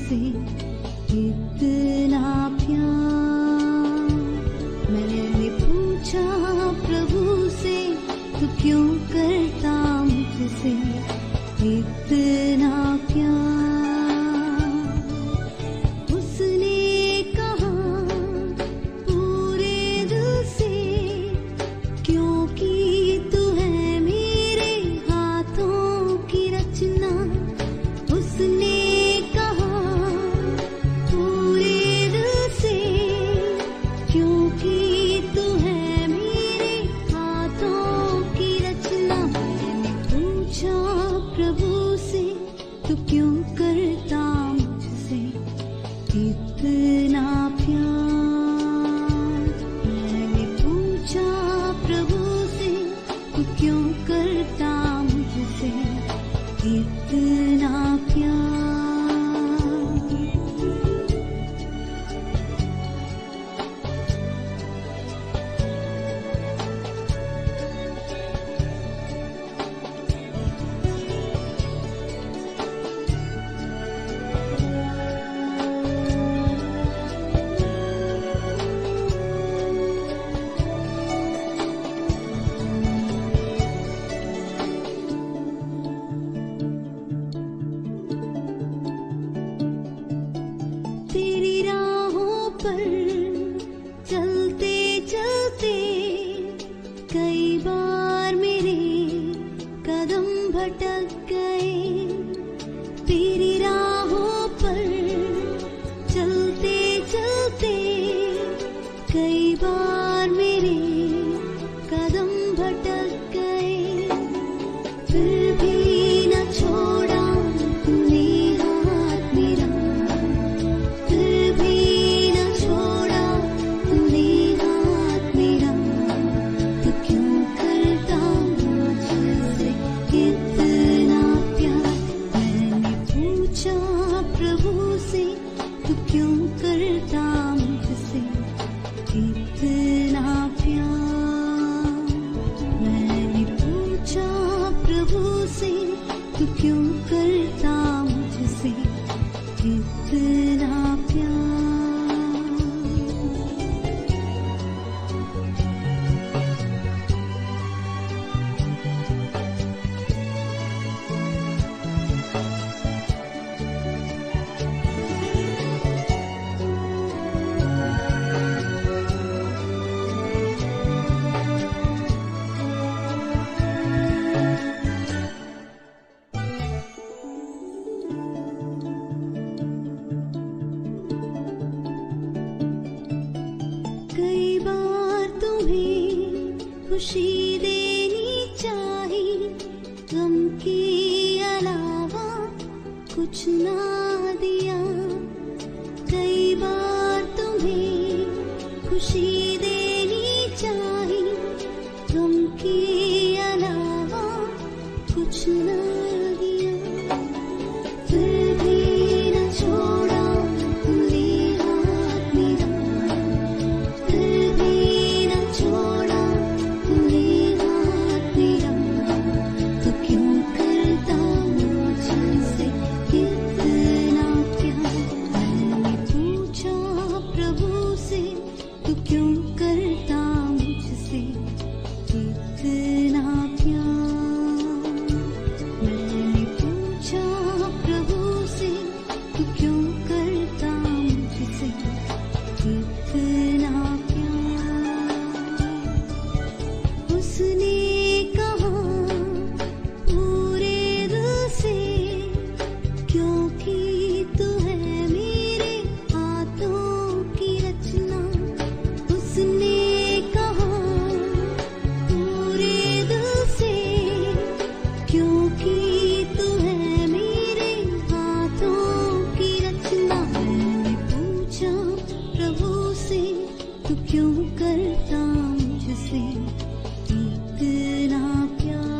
मुझसे इतना प्यार। मैंने पूछा प्रभु से, तू क्यों करता मुझसे इतना प्यार। उसने कहा पूरे दिल से, क्योंकि तू है मेरे हाथों की रचना। उसने कहा पूरे दिल से, क्योंकि तू है मेरे हाथों की रचना। मैंने पूछा प्रभु से, तू क्यों करता मुझसे इतना प्यार। मैंने पूछा प्रभु से, तू क्यों करता मुझसे इतना प्यार। तेरी राहों पर चलते चलते कई बार मेरे कदम भटक गए। तेरी राहों पर चलते चलते कई बार मेरे कदम भटक गए। फिर भी न छोड़ा तूने हाथ मेरा, फिर भी न छोड़ा तूने हाथ मेरा। तू क्यों करता मुझसे इतना प्यार। मैंने पूछा प्रभु से, तू क्यों करता मुझसे इतना प्यार। मैंने पूछा प्रभु से, तू क्यों करता मुझसे इतना प्यार। कई बार तुम्हें खुशी देनी चाही, गम के अलावा कुछ ना दिया। कई बार तुम्हें खुशी देनी चाही, गम के अलावा कुछ ना दिया। फिर भी न छोड़ा तूने हाथ मेरा, फिर भी न छोड़ा तूने हाथ मेरा। तू क्यों करता मुझसे इतना प्यार। मैंने पूछा प्रभु से, तू क्यों करता मुझसे इतना प्यार। मैंने पूछा प्रभु से, तू क्यों करता मुझसे इतना प्यार। उसने कहा पूरे दिल से, क्योंकि तू है मेरे हाथों की रचना। उसने कहा पूरे दिल से, क्योंकि तू है मेरे हाथों की रचना। मैंने पूछा प्रभु से, तू क्यों करता मुझसे इतना प्यार।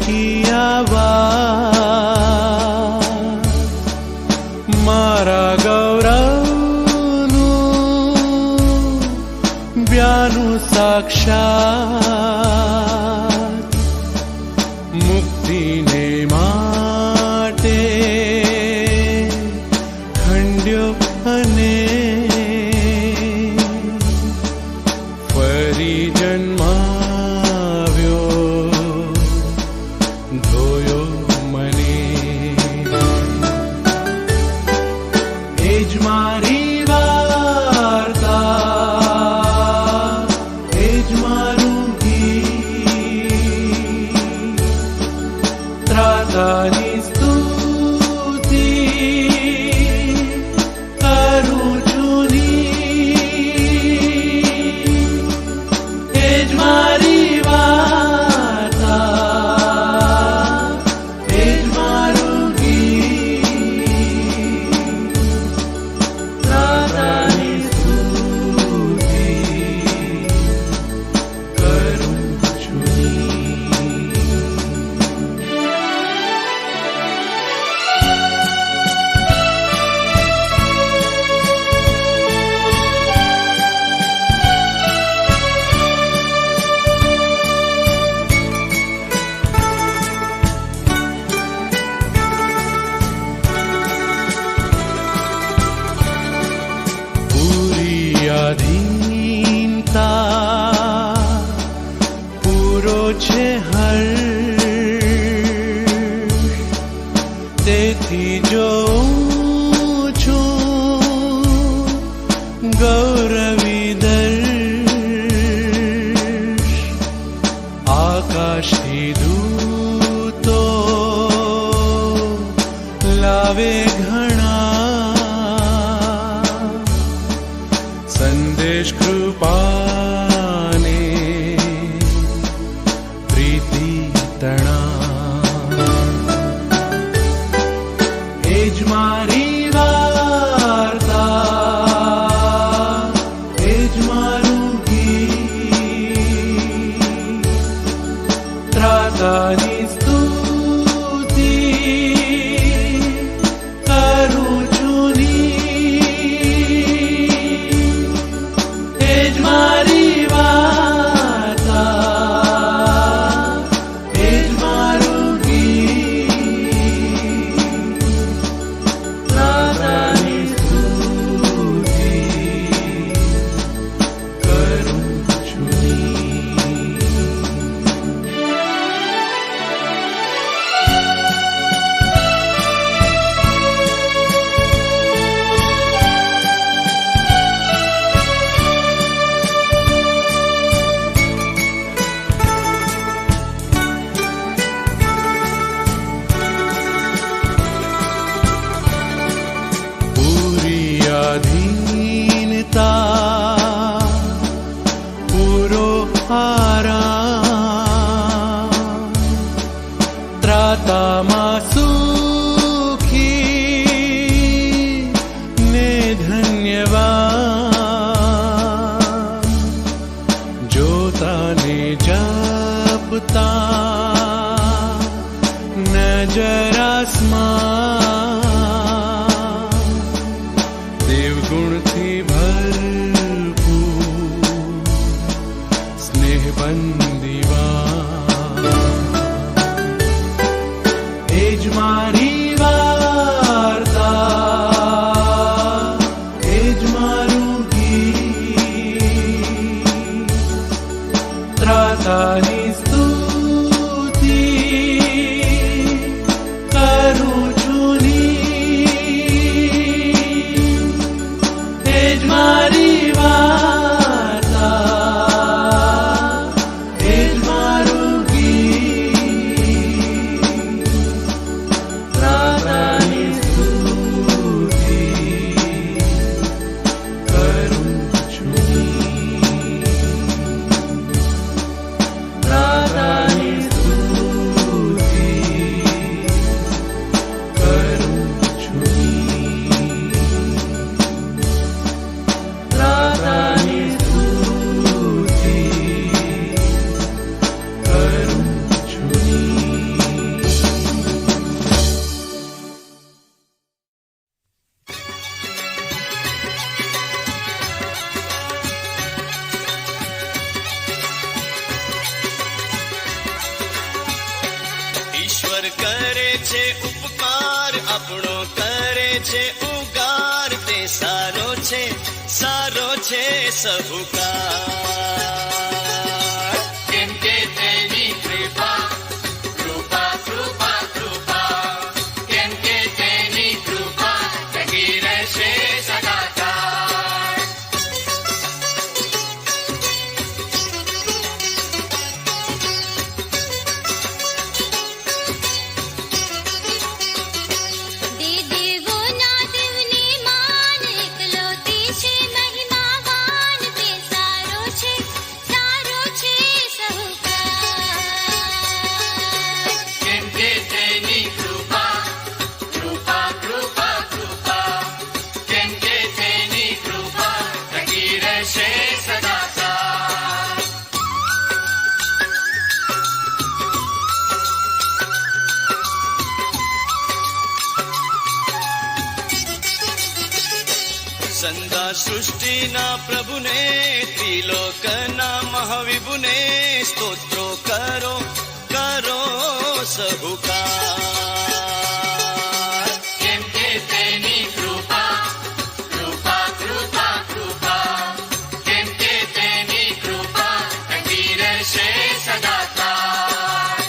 की आवाज मारा गौरवનું ब्याનું સાક્ષાત મુક્તિને માટે ખંડ્યો અને ફરી જન્માવ્યો ધોયો મને એ જ મારી વાર્તા એ જ મારું ગીત ત્રાતાની સ્તુતિ કરું છું એ જ મારી વાર્તા એ જ મારું ગીત ત્રાતાની સ્તુતિ કરું છું પૂરી આધીનતા પૂરો છે હર્ષ તેથી જોઉં છું ગૌરવી દર્શ આકાશથી દૂતો લાવે ઘણા સંદેશ કૃપાને પ્રીતિ તણા એ જ મારી વાર્તા એ જ મારું ગીત ત્રાતાની સ્તુતિ કરું છું એ જ મારી વાર્તા એ જ મારું ગીત ત્રાતાની સ્તુતિ કરું છું પૂરી આધીનતા પૂરો આરામ ત્રાતામાં સુખી ને ધન્યવાદ જોતાને જપતા નજર આસમાન દેવગુણથી ભરપૂર સ્નેહ બંદીવા એ જ મારી વાર્તા એ જ મારું ગીત ત્રાતાની સ્તુતિ કરું છું એ જ મારી વાર્તા એ જ મારું ગીત ત્રાતાની સ્તુતિ કરું છું પર કરે છે ઉપકાર, આપણો કરે છે ઉગાર, તે સારો છે સહુકાર. કેમ કે તેની કૃપા કૃપા કૃપા કૃપા, કેમ કે તેની કૃપા ટકી રહેશે સદાકાળ. દે દેવોના દેવને માન, એકલો તે છે મહિમાવાન, તે સારો છે સહુકાર. કેમ કે તેની કૃપા કૃપા કૃપા કૃપા, કેમ કે તેની કૃપા ટકી રહેશે સદાકાળ. સંધા સૃષ્ટિના પ્રભુને, ત્રિલોકના મહાવિભુને, સ્તોત્રો કરો સહુકાર. કેમ કે તેની કૃપા કૃપા કૃપા કૃપા, કેમ કે તેની કૃપા ટકી રહેશે સદાકાળ.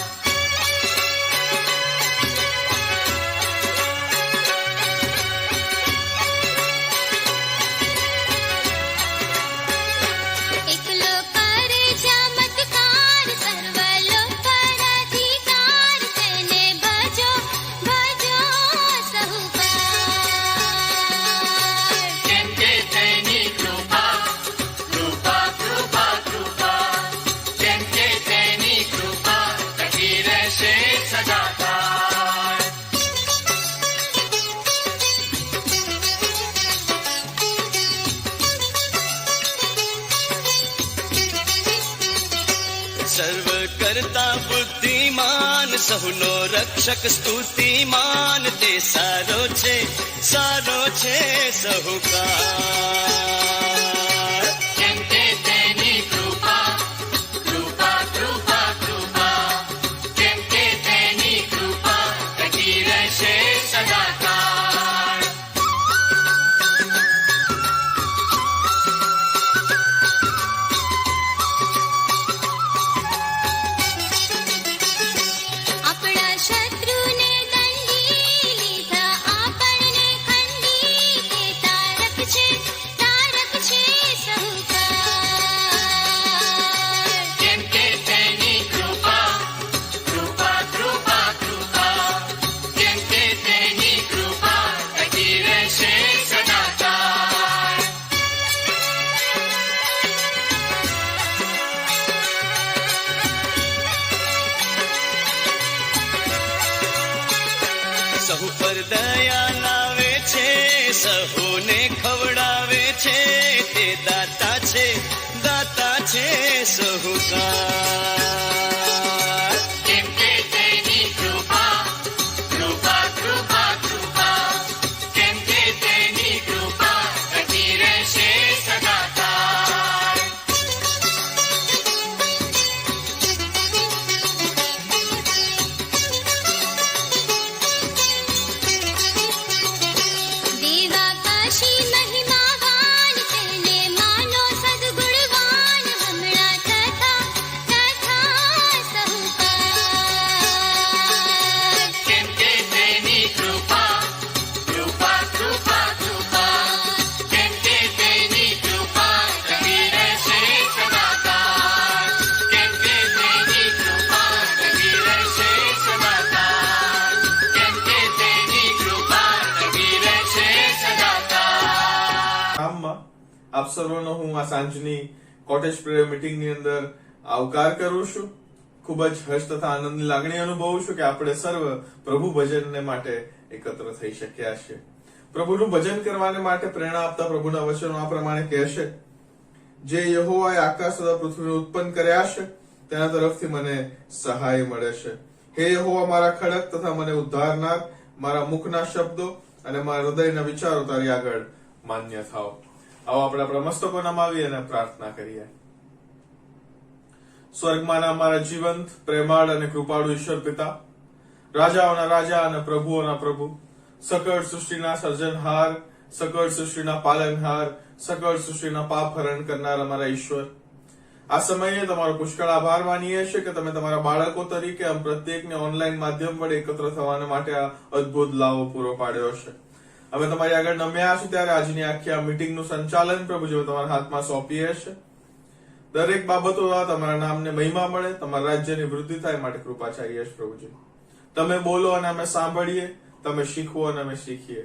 એકલો કરે ચમત્કાર, સર્વલોક પર અધિકાર, તેને ભજો સહુકાર. કેમ કે તેની કૃપા કૃપા કૃપા કૃપા, કેમ કે તેની કૃપા ટકી રહેશે સદાકાળ. સર્વ કરતા બુદ્ધિમાન, સહુનો રક્ષક સ્તુતિમાન, તે સારો છે સહુકાર. કેમ કે તેની કૃપા કૃપા કૃપા કૃપા, કેમ કે તેની કૃપા ટકી રહેશે સદાકાળ. આપણા શત્રુને દંડી લીધા, આપણને ખંડી, તે તારક છે સહુકાર. કેમ કે તેની કૃપા કૃપા કૃપા કૃપા, કેમ કે તેની કૃપા ટકી રહેશે સદાકાળ. સહુ પર દયા લાવે છે, સહુને ખવડાવે છે, તે દાતા છે સહુકાર. કેમ કે તેની કૃપા કૃપા કૃપા કૃપા, કેમ કે તેની કૃપા ટકી રહેશે સદાકાળ. દેવાકાશી મહિમાવાન, તેને માનો સદગુણવાન, હમણાં તથા સહુકાર. કેમ કે તેની કૃપા કૃપા કૃપા કૃપા, કેમ કે તેની કૃપા ટકી રહેશે સદાકાળ. કેમ કે તેની કૃપા ટકી રહેશે સદાકાળ. કેમ કે તેની કૃપા ટકી રહેશે સદાકાળ. નામમાં આપ સર્વનો હું આ સાંજની કોટેજ પ્રેયર મીટિંગની અંદર આવકાર કરું છું. ખૂબ જ હર્ષ તથા આનંદની લાગણી અનુભવું છું કે આપણે સર્વ પ્રભુ ભજનને માટે એકત્ર થઈ શક્યા છે. પ્રભુનું ભજન કરવાને માટે પ્રેરણા આપતા પ્રભુના વચનો આ પ્રમાણે કહેશે, જે યહોવાએ આકાશ તથા પૃથ્વીને ઉત્પન્ન કર્યા છે તેના તરફથી મને સહાય મળે છે. હે યહોવા, મારા ખડક તથા મને ઉદ્ધારનાર, મારા મુખના શબ્દો અને મારા હૃદયના વિચારો તારી આગળ માન્ય થાવ. આવો આપણે આપણા મસ્તકો નમાવી અને પ્રાર્થના કરીએ. સ્વર્ગમાંના અમારા જીવંત, પ્રેમાળ અને કૃપાળુ ઈશ્વર પિતા, રાજાઓના રાજા અને પ્રભુઓના પ્રભુ, સકળ સૃષ્ટિના સર્જનહાર, સકળ સૃષ્ટિના પાલનહાર, સકળ સૃષ્ટિના પાપ હરણ કરનાર અમારા ઈશ્વર, આ સમયે તમારો પુષ્કળ આભાર માનીએ છીએ કે તમે તમારા બાળકો તરીકે આમ પ્રત્યેકને ઓનલાઈન માધ્યમ વડે એકત્ર થવાને માટે આ અદ્ભુત લાવો પૂરો પાડ્યો છે. અમે તમારી આગળ નમ્યા છીએ ત્યારે આજની આખી આ મીટિંગનું સંચાલન પ્રભુજી તમારા હાથમાં સોંપીએ છીએ. દરેક બાબતો તમારા નામને મહિમા મળે, તમારા રાજ્યની વૃદ્ધિ થાય માટે કૃપા ચાહીએ છીએ પ્રભુજી. તમે બોલો અને અમે સાંભળીએ, તમે શીખવો અને અમે શીખીએ.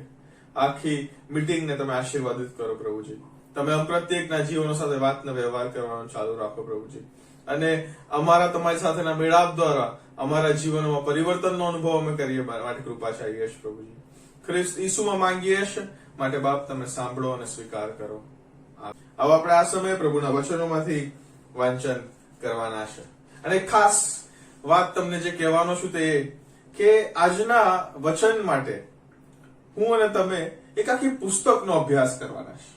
આખી મીટિંગને તમે આશીર્વાદિત કરો પ્રભુજી. તમે અમ પ્રત્યેકના જીવનો સાથે વાતનો વ્યવહાર કરવાનો ચાલુ રાખો પ્રભુજી, અને અમારા તમારી સાથેના મેળાપ દ્વારા અમારા જીવનમાં પરિવર્તનનો અનુભવ અમે કરીએ માટે કૃપા ચાહીએ છીએ પ્રભુજી. ખ્રિસ્ત ઈસુમાં માંગીએ છીએ માટે બાપ તમે સાંભળો અને સ્વીકાર કરો. હવે આપણે આ સમયે પ્રભુના વચનોમાંથી વાંચન કરવાના છે, અને ખાસ વાત તમને જે કહેવાનો છું તે કે આજના વચન માટે હું અને તમે એક આખી પુસ્તકનો અભ્યાસ કરવાના છે.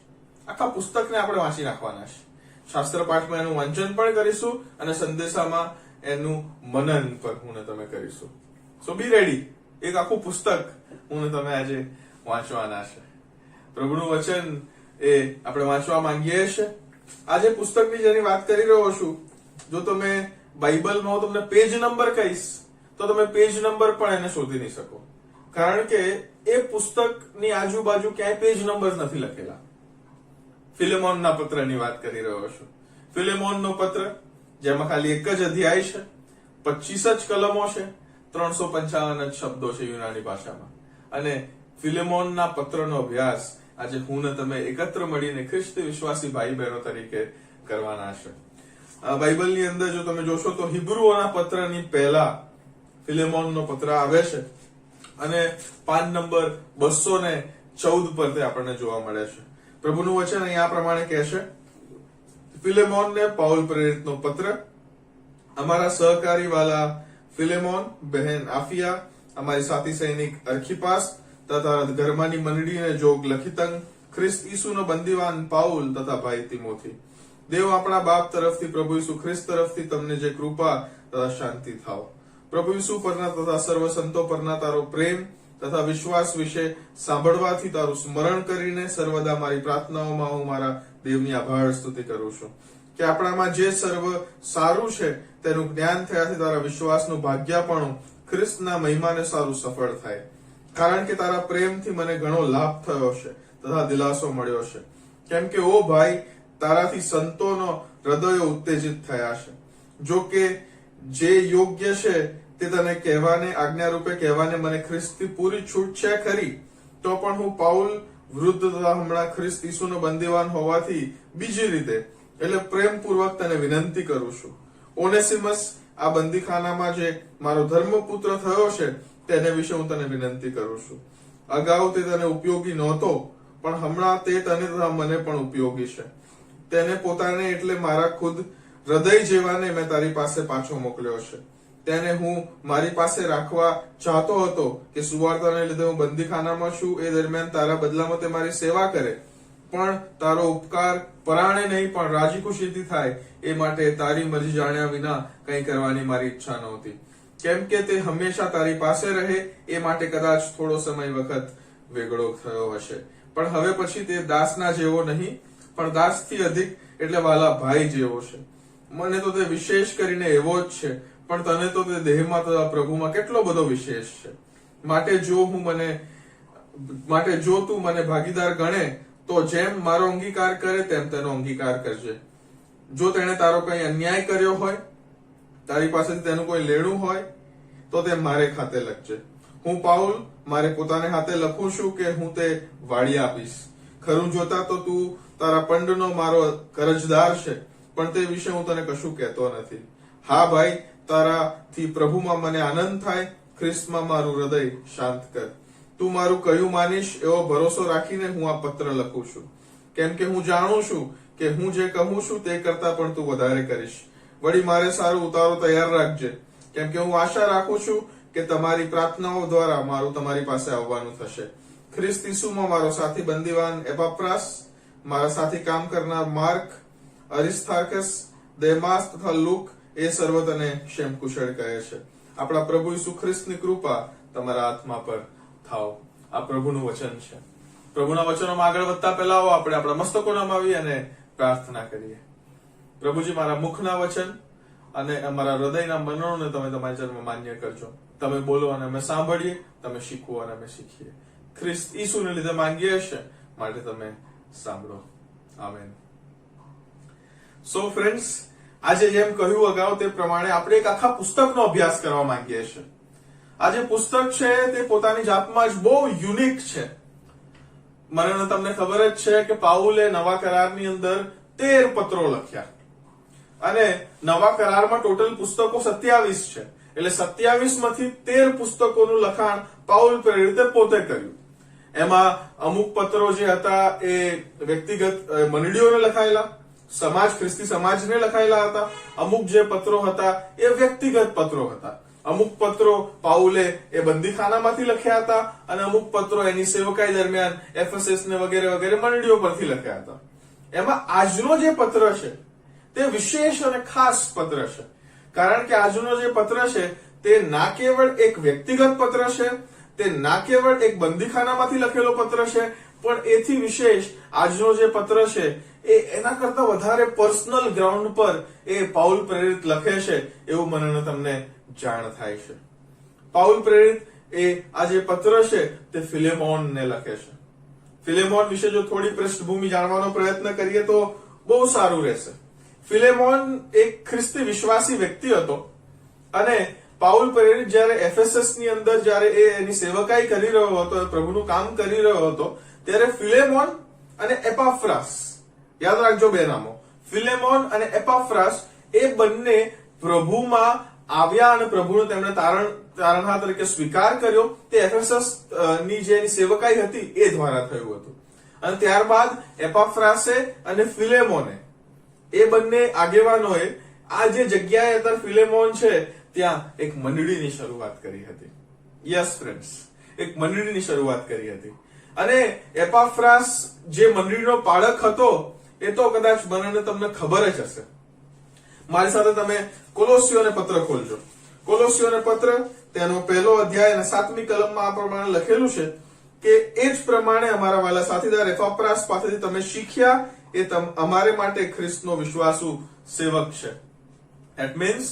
આખા પુસ્તકને આપણે વાંચી નાખવાના છે. શાસ્ત્ર પાઠમાં એનું વાંચન પણ કરીશું અને સંદેશામાં એનું મનન પર હું ને તમે કરીશું. સો બી રેડી. એક આખું પુસ્તક હું ને તમે આજે વાંચવાના છે. પ્રભુનું વચન એ આપણે વાંચવા માંગીએ છીએ. આજે પુસ્તકની જેની વાત કરી રહ્યો છું, જો તમે બાઇબલમાં હું તમને પેજ નંબર કહીશ તો તમે પેજ નંબર પણ એને શોધી નહીં શકો, કારણ કે એ પુસ્તકની આજુબાજુ ક્યાંય પેજ નંબર નથી લખેલા. ફિલેમોનના પત્રની વાત કરી રહ્યો છું. ફિલેમોનનો પત્ર જેમાં ખાલી એક જ અધ્યાય છે, 25 જ કલમો છે, 355 જ શબ્દો છે યુનાની ભાષામાં, અને ફિલેમોનના પત્રનો અભ્યાસ આજે હું ને તમે એકત્ર મળીને ખ્રિસ્તી વિશ્વાસી ભાઈ બહેનો તરીકે કરવાના છે. બાઇબલની અંદર જો તમે જોશો તો હિબ્રુઓના પત્રની પહેલા ફિલેમોનનો પત્ર આવે છે, અને પાન નંબર 214 પર તે આપણને જોવા મળે છે. પ્રભુનું વચન અહીં આ પ્રમાણે કહે છે, ફિલેમોનને પાઉલ પ્રેરિતનો પત્ર, અમારા સહકારી વાલા ફિલેમોન, બહેન આફિયા, અમારી સાથી સૈનિક અર્ખિપાસ તથા ઘરમાંની મંડળીને જોગ લખિતંગ, ખ્રિસ્ત ઈસુનો બંદીવાન પાઉલ તથા ભાઈ તિમોથી. દેવ આપણા બાપ તરફથી પ્રભુ ઈસુ ખ્રિસ્ત તરફથી તમને જે કૃપા તથા શાંતિ થાવ. પ્રભુ ઈસુ પરના તથા સર્વ સંતો પરના તારો પ્રેમ તથા વિશ્વાસ વિશે સાંભળવાથી તારું સ્મરણ કરીને સર્વદા મારી પ્રાર્થનાઓમાં હું મારા દેવની આભાર સ્તુતિ કરું છું કે આપણામાં જે સર્વ સારું છે તેનું જ્ઞાન થયાથી તારા વિશ્વાસનું ભાગ્યાપણું ખ્રિસ્તના મહિમાને સારું સફળ થાય, કારણ કે તારા પ્રેમથી મને ઘણો લાભ થયો છે તથા દિલાસો મળ્યો છે. કેમ કે ઓ ભાઈ, તારાથી સંતોનો હૃદયો ઉત્તેજિત થયા છે. જો કે જે યોગ્ય છે તે તને કહેવાને, આજ્ઞા રૂપે કહેવાને મને ખ્રિસ્તથી પૂરી છૂટ છે ખરી, તો પણ હું પાઉલ વૃદ્ધ તથા હમણાં ખ્રિસ્ત ઈસુનો બંદીવાન હોવાથી બીજી રીતે એટલે પ્રેમપૂર્વક તને વિનંતી કરું છું. ઓનેસિમસ આ બંદીખાનામાં જે મારો ધર્મપુત્ર થયો છે તેને વિશે હું તને વિનંતી કરું છું. અગાઉ તે તને ઉપયોગી નહોતો, પણ હમણાં તે તને તથા મને પણ ઉપયોગી છે. તેને પોતાને એટલે મારા ખુદ હૃદય જેવાને મેં તારી પાસે પાછો મોકલ્યો છે. તેને હું મારી પાસે રાખવા ચાહતો હતો કે સુવાર્તાને લીધે હું બંદીખાનામાં છું એ દરમિયાન તારા બદલામાં તે મારી સેવા કરે, પણ તારો ઉપકાર પરાણે નહીં પણ રાજી ખુશીથી થાય એ માટે તારી મરજી જાણ્યા વિના કંઈ કરવાની મારી ઈચ્છા નહોતી. કેમ કે તે હંમેશા તારી પાસે રહે એ માટે કદાચ થોડો સમય વખત વેગળો થયો હશે, પણ હવે પછી તે દાસના જેવો નહીં પણ દાસથી અધિક એટલે વાલા ભાઈ જેવો છે. મને તો તે વિશેષ કરીને એવો જ છે, પણ તને તો તે દેહમાં તથા પ્રભુમાં કેટલો બધો વિશેષ છે. માટે જો તું મને ભાગીદાર ગણે તો જેમ મારો અંગીકાર કરે તેમ તેનો અંગીકાર કરજે. જો તેણે તારો કંઈ અન્યાય કર્યો હોય, તારી પાસેથી તેનું કોઈ લેણું હોય તો તે મારે ખાતે લખજે. હું પાઉલ મારે પોતાને હાથે લખું છું કે હું તે વાળી આપીશ. ખરું જોતા તો તું તારા પંડનો મારો કરજદાર છે, પણ તે વિશે હું તને કશું કહેતો નથી. હા ભાઈ, તારાથી પ્રભુમાં મને આનંદ થાય, ખ્રિસ્તમાં મારું હૃદય શાંત કર. તું મારું કયું માનીશ એવો ભરોસો રાખીને હું આ પત્ર લખું છું, કેમ કે હું જાણું છું કે હું જે કહું છું તે કરતા પણ તું વધારે કરીશ. વળી મારે સારું ઉતારો તૈયાર રાખજે, કેમ કે હું આશા રાખું છું કે તમારી પ્રાર્થનાઓ દ્વારા મારું તમારી પાસે આવવાનું થશે. ખ્રિસ્ત ઈસુમાં મારો સાથી બંદીવાન એપાફ્રાસ, મારા સાથી કામ કરનાર માર્ક, અરિસ્તાર્કસ, દેમાસ તથા લુક એ સર્વ તને ક્ષેમ કુશળ કહે છે. આપણા પ્રભુ ઈસુ ખ્રિસ્તની કૃપા તમારા આત્મા પર થાવ. આ પ્રભુનું વચન છે. પ્રભુના વચનોમાં આગળ વધતા પહેલા આવો આપણે આપણા મસ્તકો નમાવી અને પ્રાર્થના કરીએ. પ્રભુજી, મારા મુખના વચન અને અમારા હૃદયના મનોને તમે તમારી જન્મ માન્ય કરજો. તમે બોલો અને અમે સાંભળીએ, તમે શીખવો અને અમે શીખીએ. ખ્રિસ્ત ઈસુને લીધે માંગીએ છે, માટે તમે સાંભળો. આમેન. સો ફ્રેન્ડ્સ, આજે જેમ કહ્યું અગાઉ તે પ્રમાણે આપણે એક આખા પુસ્તકનો અભ્યાસ કરવા માંગીએ છીએ. આ જે પુસ્તક છે તે પોતાની જાતમાં જ બહુ યુનિક છે. મને તમને ખબર જ છે કે પાઉલે નવા કરારની અંદર 13 પત્રો લખ્યા અને નવા કરારમાં ટોટલ પુસ્તકો 27 છે. એટલે 27 માંથી 13 પુસ્તકોનું લખાણ પાઉલ પ્રેરિતે પોતે કર્યું. એમાં અમુક પત્રો જે હતા એ વ્યક્તિગત મંડળીઓને લખાયેલા, ખ્રિસ્તી સમાજને લખાયેલા હતા. અમુક જે પત્રો હતા એ વ્યક્તિગત પત્રો હતા. અમુક પત્રો પાઉલે એ બંદીખાનામાંથી લખ્યા હતા અને અમુક પત્રો એની સેવકાઈ દરમિયાન એફએસએસ ને વગેરે વગેરે મંડળીઓ પરથી લખ્યા હતા. એમાં આજનો જે પત્ર છે તે વિશેષ અને ખાસ પત્ર છે, કારણ કે આજનો જે પત્ર છે તે ના કેવળ એક વ્યક્તિગત પત્ર છે, તે ના કેવળ એક બંદીખાનામાંથી લખેલો પત્ર છે, પણ એથી વિશેષ આજનો જે પત્ર છે એ એના કરતા વધારે પર્સનલ ગ્રાઉન્ડ પર એ પાઉલ પ્રેરિત લખે છે એવું મને તમને જાણ થાય છે. પાઉલ પ્રેરિત એ આ જે પત્ર છે તે ફિલેમોનને લખે છે. ફિલેમોન વિશે જો થોડી પૃષ્ઠભૂમિ જાણવાનો પ્રયત્ન કરીએ તો બહુ સારું રહેશે. ફિલેમોન એક ખ્રિસ્તી વિશ્વાસી વ્યક્તિ હતો અને પાઉલ પ્રેરિત જયારે એફએસએસ ની અંદર જયારે એ એની સેવકાઈ કરી રહ્યો હતો, પ્રભુનું કામ કરી રહ્યો હતો, ત્યારે ફિલેમોન અને એપાફ્રાસ, યાદ રાખજો બે નામો, ફિલેમોન અને એપાફ્રાસ, એ બંને પ્રભુમાં આવ્યા અને પ્રભુને તેમણે તારણહાર તરીકે સ્વીકાર કર્યો. તે એફએસએસ ની જે એની સેવકાઈ હતી એ દ્વારા થયું હતું. અને ત્યારબાદ એપાફ્રાસે અને ફિલેમોને, એ બંને આગેવાનોએ આ જે જગ્યાએ અત્યારે ફિલેમોન છે ત્યાં એક મંડળીની શરૂઆત કરી હતી. યસ ફ્રેન્ડ્સ, એક મંડળીની શરૂઆત કરી હતી. અને એપાફ્રાસ જે મંડળીનો પાળક હતો એ તો કદાચ મને તમને ખબર જ હશે. મારી સાથે તમે કોલોસીઓને પત્ર ખોલજો. કોલોસીઓને પત્ર તેનો 1લો અધ્યાય અને 7મી કલમમાં આ પ્રમાણે લખેલું છે કે એ જ પ્રમાણે અમારા વાલા સાથીદાર એપાફ્રાસ પાસેથી તમે શીખ્યા એ અમારે માટે ખ્રિસ્તનો વિશ્વાસુ સેવક છે. ધેટ મીન્સ